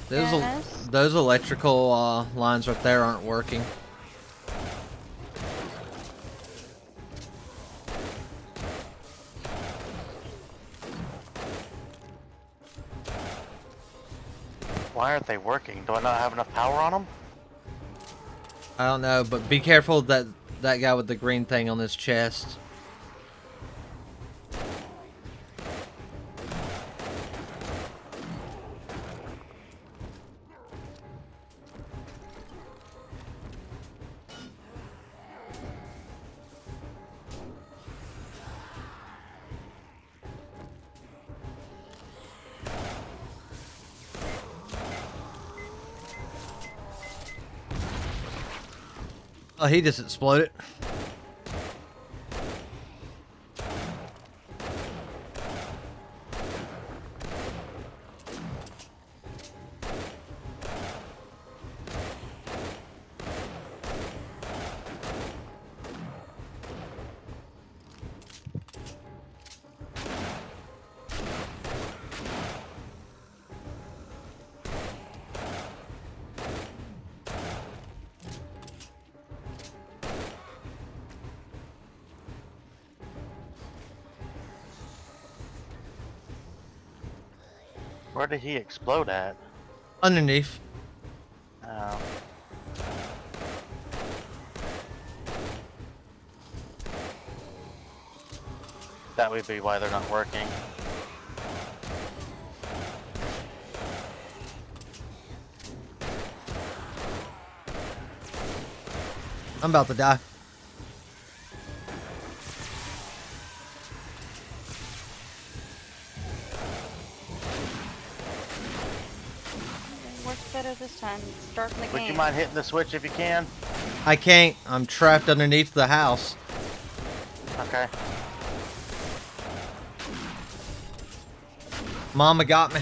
Yes. those electrical lines right there aren't working. Why aren't they working? Do I not have enough power on them? I don't know, but be careful that guy with the green thing on his chest. Oh, he just exploded. Where did he explode at? Underneath. Oh. That would be why they're not working. I'm about to die. It worked better this time. Start in the Would game. you mind hitting the switch if you can? I can't. I'm trapped underneath the house. Okay. Mama got me.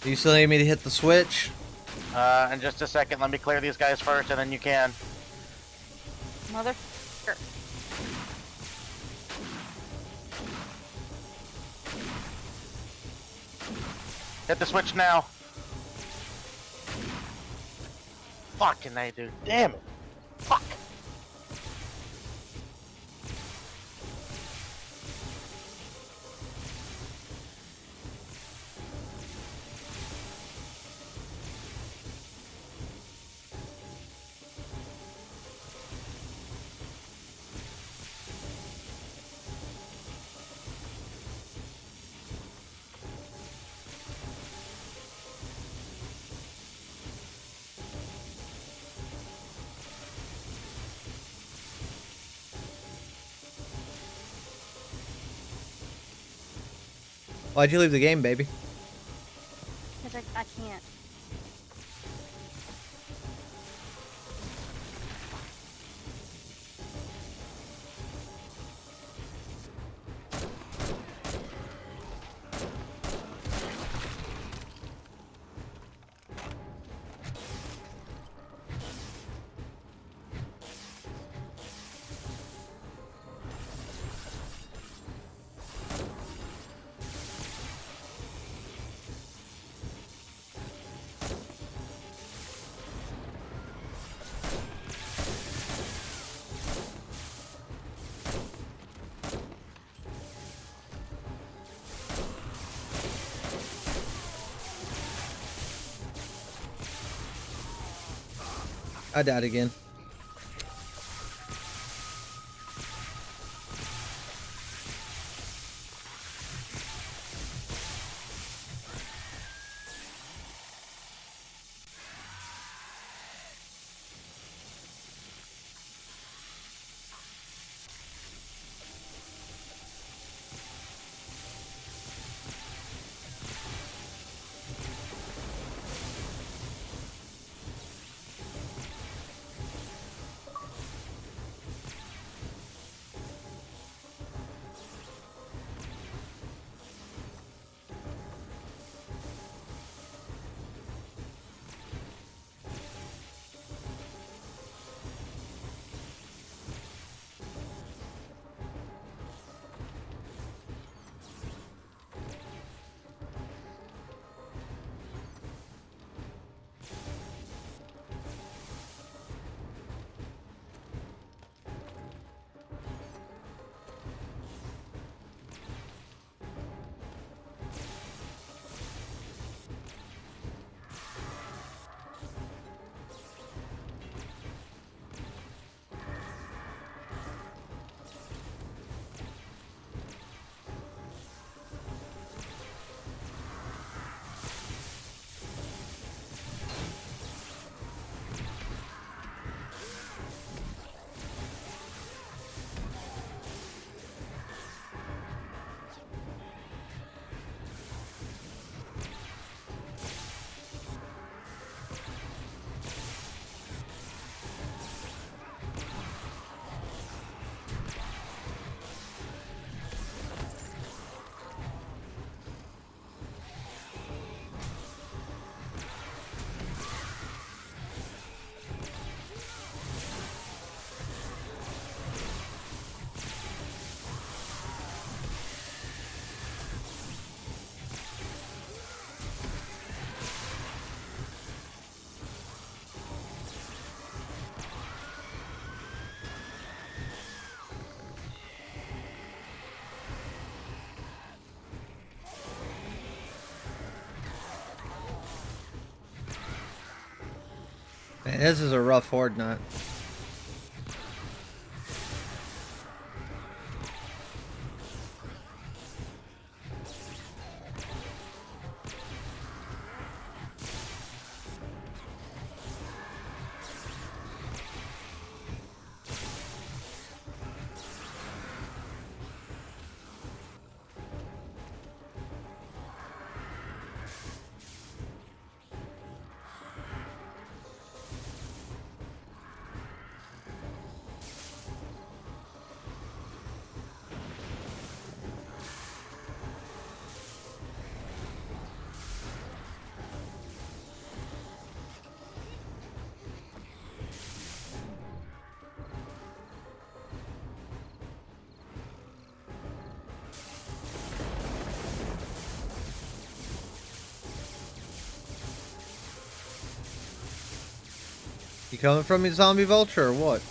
Do you still need me to hit the switch? In just a second, let me clear these guys first, and then you can. Motherfucker. Hit the switch now. Fucking A, dude. Damn it. Fuck. Why'd you leave the game, baby? Because I can't. I died again. Man, this is a rough horde nut. You coming from me, zombie vulture, or what?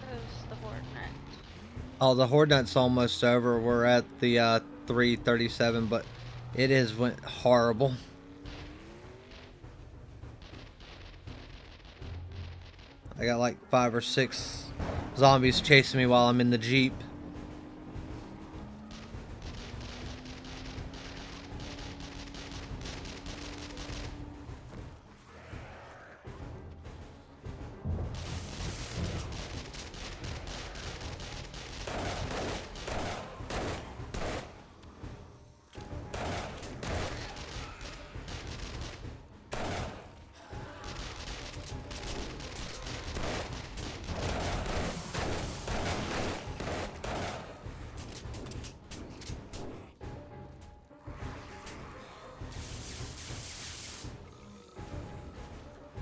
Where's the horde net? Oh, the horde night's almost over. We're at the 3:37, but it has went horrible. I got like 5 or 6 zombies chasing me while I'm in the Jeep.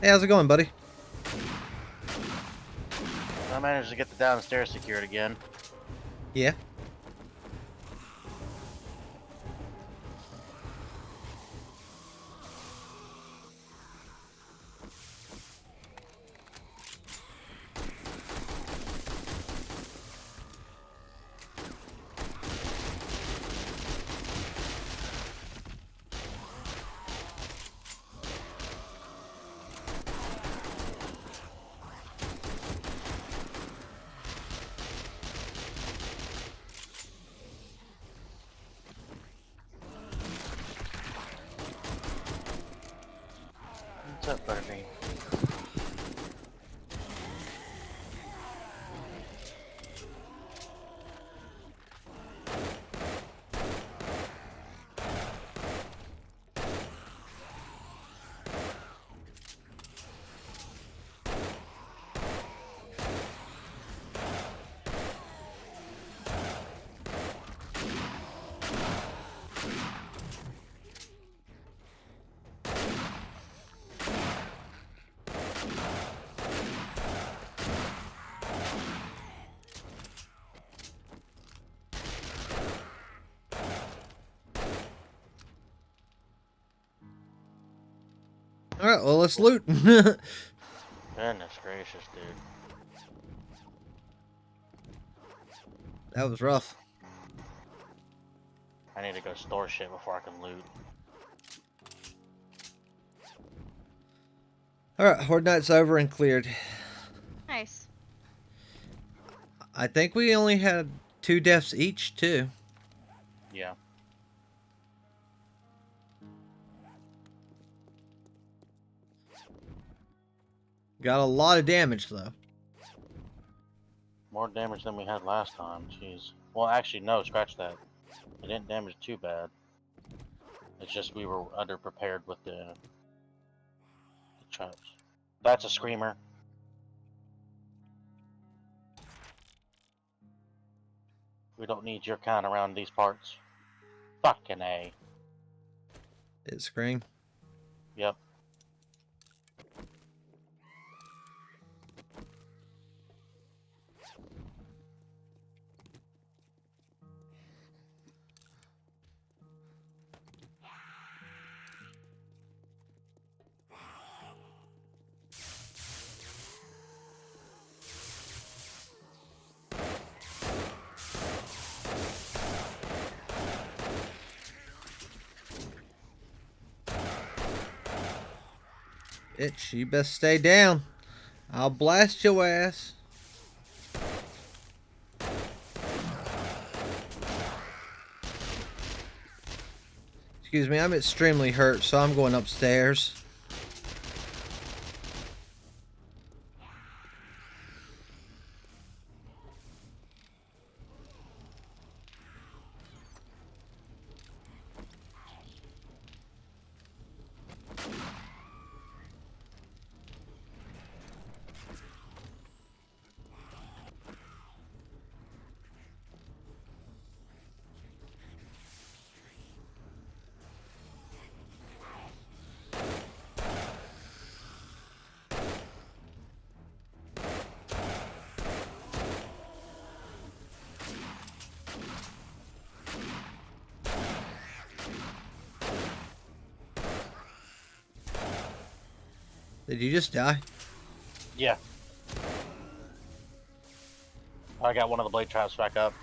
Hey, how's it going, buddy? I managed to get the downstairs secured again. Yeah. What's up, Butterbean? All right, well, let's loot. Goodness gracious, dude. That was rough. I need to go store shit before I can loot. All right, horde night's over and cleared. Nice. I think we only had 2 deaths each, too. Yeah. Got a lot of damage, though. More damage than we had last time. Jeez. Well, actually, no. Scratch that. It didn't damage too bad. It's just we were underprepared with the traps. That's a screamer. We don't need your kind around these parts. Fucking A. It screamed. Yep. Bitch, you best stay down. I'll blast your ass. Excuse me, I'm extremely hurt, so I'm going upstairs. Did you just die? Yeah. I got one of the blade traps back up.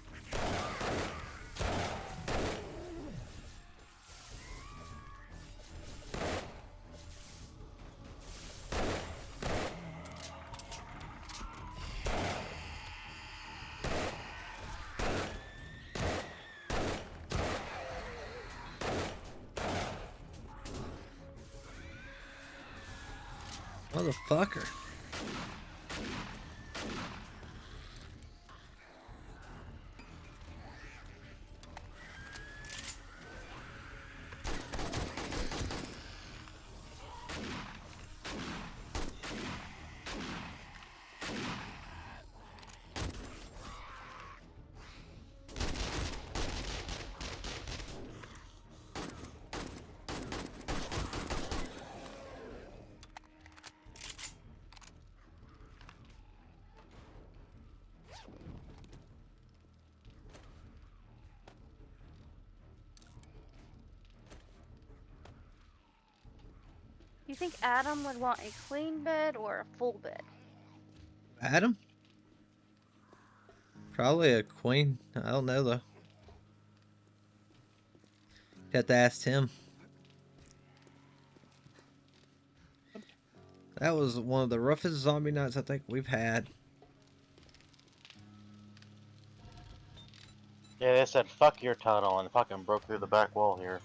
Motherfucker. You think Adam would want a queen bed or a full bed? Adam? Probably a queen. I don't know, though. You have to ask him. That was one of the roughest zombie nights I think we've had. Yeah, they said fuck your tunnel and fucking broke through the back wall here.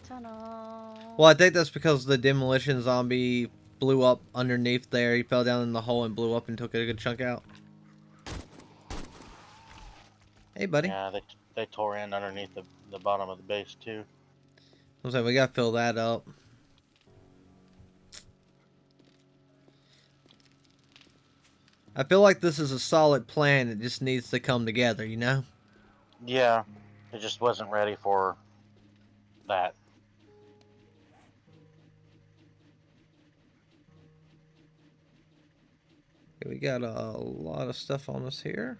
Tunnel. Well, I think that's because the demolition zombie blew up underneath there. He fell down in the hole and blew up and took a good chunk out. Hey, buddy. Yeah, they tore in underneath the bottom of the base too. I'm saying we gotta fill that up. I feel like this is a solid plan. It just needs to come together, you know? Yeah, it just wasn't ready for that. Okay, we got a lot of stuff on us here.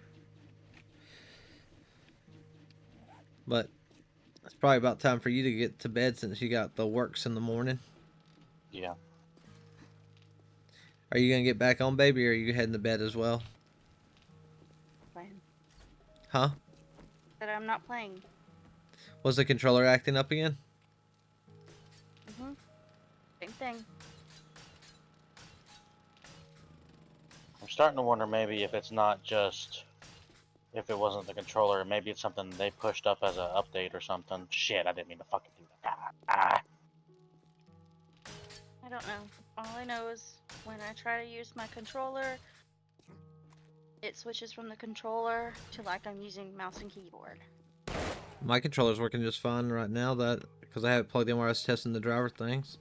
But it's probably about time for you to get to bed since you got the works in the morning. Yeah. Are you gonna get back on, baby, or are you heading to bed as well? Playing. Huh? But I'm not playing. Was the controller acting up again? Same thing. I'm starting to wonder maybe if it's not just if it wasn't the controller, maybe it's something they pushed up as an update or something. Shit, I didn't mean to fucking do that. I don't know. All I know is when I try to use my controller, it switches from the controller to like I'm using mouse and keyboard. My controller's working just fine right now, that because I have it plugged in while I was testing the driver things.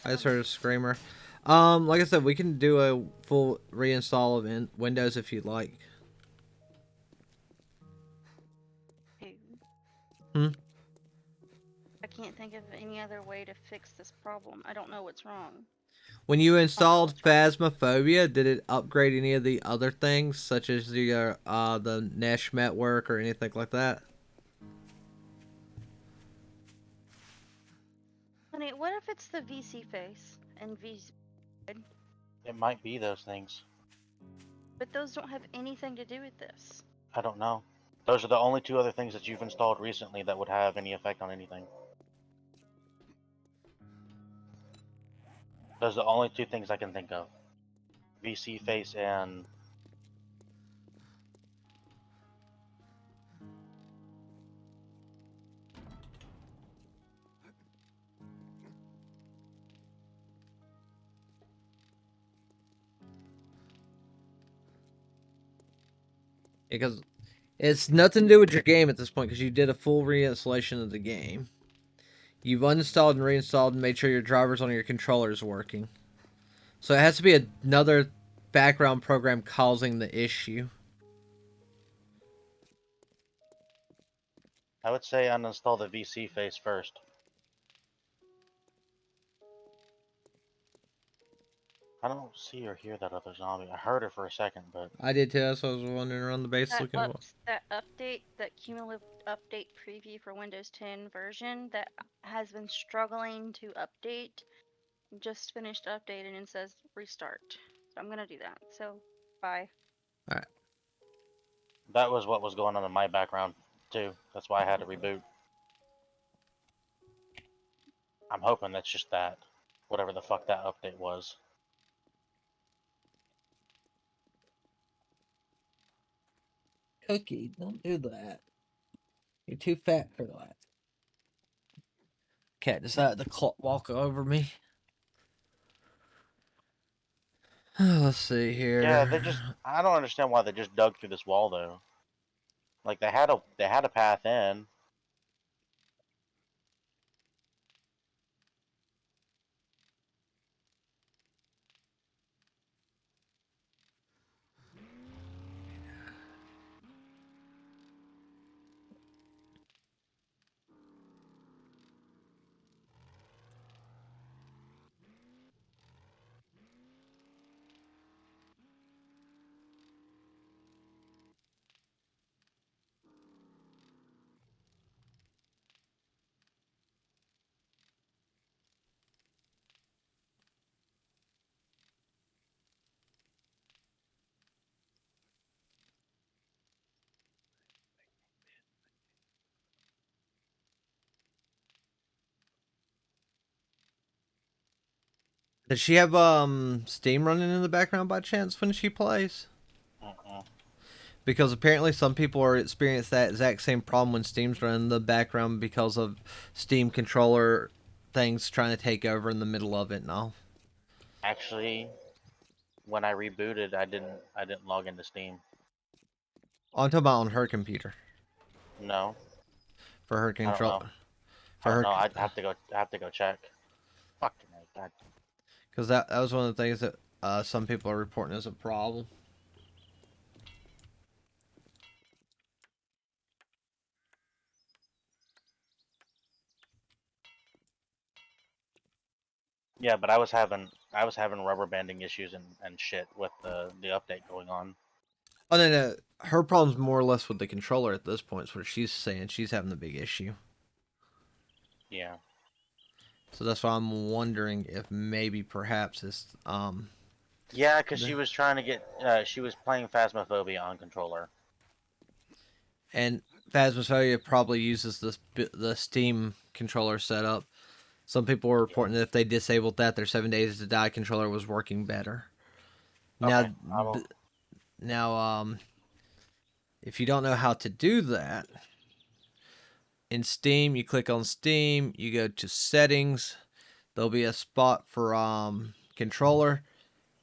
I just heard a screamer. Like I said, we can do a full reinstall of Windows if you'd like. Who? Hmm? I can't think of any other way to fix this problem. I don't know what's wrong. When you I don't know installed what's wrong. Phasmophobia, did it upgrade any of the other things, such as the Mesh network or anything like that? Honey, what if it's the VC face and VC, It might be those things. but those don't have anything to do with this? I don't know. Those are the only two other things that you've installed recently that would have any effect on anything. Those are the only two things I can think of. VC face and Because it's nothing to do with your game at this point, because you did a full reinstallation of the game. You've uninstalled and reinstalled and made sure your drivers on your controller is working. So it has to be another background program causing the issue. I would say uninstall the VC face first. I don't see or hear that other zombie. I heard it for a second, but I did too, so I was wandering around the base looking at what. That update, that cumulative update preview for Windows 10 version that has been struggling to update, just finished updating and says restart. So I'm gonna do that. So bye. Alright. that was what was going on in my background too. That's why I had to reboot. I'm hoping that's just that. Whatever the fuck that update was. Cookie, don't do that. You're too fat for that. Cat decided to walk over me. Let's see Yeah, here. I don't understand why they just dug through this wall though. Like they had a path in. Does she have Steam running in the background by chance when she plays? Mm-mm. Because apparently some people are experiencing that exact same problem when Steam's running in the background because of Steam controller things trying to take over in the middle of it and all. Actually, when I rebooted, I didn't log into Steam. Oh, I'm talking about on her computer No, for her I don't control know. I for don't her know. I have to go check. Fuck me, God. because that was one of the things that some people are reporting as a problem. Yeah, but I was having rubber banding issues and shit with the update going on. Oh no, her problem's more or less with the controller at this point. Is what she's saying. She's having the big issue. Yeah. So that's why I'm wondering if maybe perhaps it's Yeah, because the, she was trying to get she was playing Phasmophobia on controller. and Phasmophobia probably uses the Steam controller setup. Some people were Yeah. reporting that if they disabled that, their 7 Days to Die controller was working better Now, Okay, I will. now, if you don't know how to do that, in Steam, you click on Steam, you go to Settings. There'll be a spot for controller.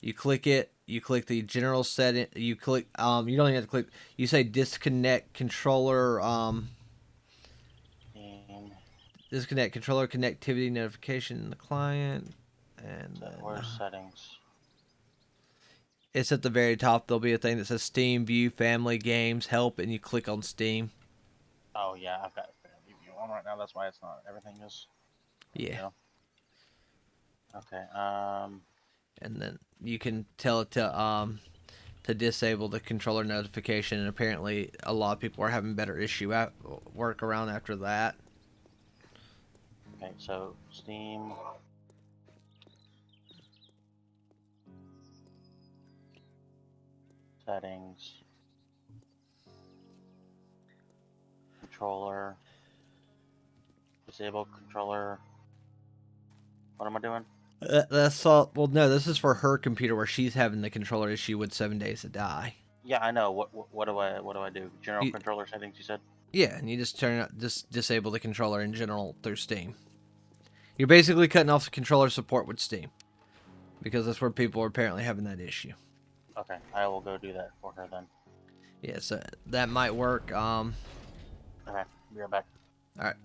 You click it. You click the general setting. You click. You don't even have to click. You say disconnect controller. In Disconnect controller connectivity notification in the client, and then where's settings? it's at the very top. There'll be a thing that says Steam View Family Games Help, and you click on Steam. Oh yeah, I've got Family View on right now. That's why it's not. Everything is. There we Yeah, go. Okay. and then you can tell it to disable the controller notification. And apparently, a lot of people are having better issue at workaround after that. Okay. So Steam. Settings. Controller. Disable controller. What am I doing? That's all. Well, no, this is for her computer where she's having the controller issue with 7 Days to Die. Yeah, I know. What do I do? General You, controller settings. You said. yeah, and you just disable the controller in general through Steam. You're basically cutting off the controller support with Steam because that's where people are apparently having that issue. Okay, I will go do that for her then. Yeah, so that might work. Okay, be right back. All right.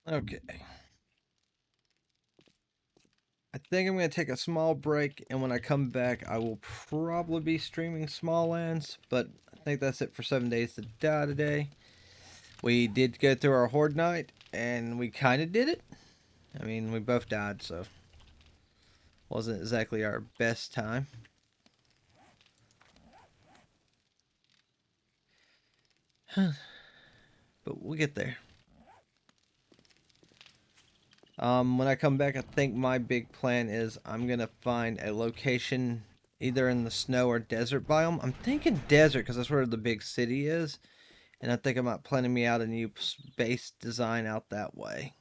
Okay. I think I'm going to take a small break, and when I come back, I will probably be streaming Small Lands, but I think that's it for 7 Days to Die today. We did go through our Horde Night, and we kind of did it. I mean, we both died, so wasn't exactly our best time. But we'll get there. When I come back, I think my big plan is I'm gonna find a location either in the snow or desert biome. I'm thinking desert because that's where the big city is, and I think about planning me out a new base design out that way.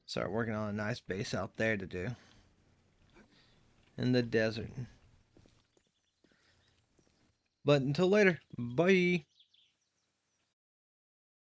Start working on a nice base out there to do in the desert. But until later, bye.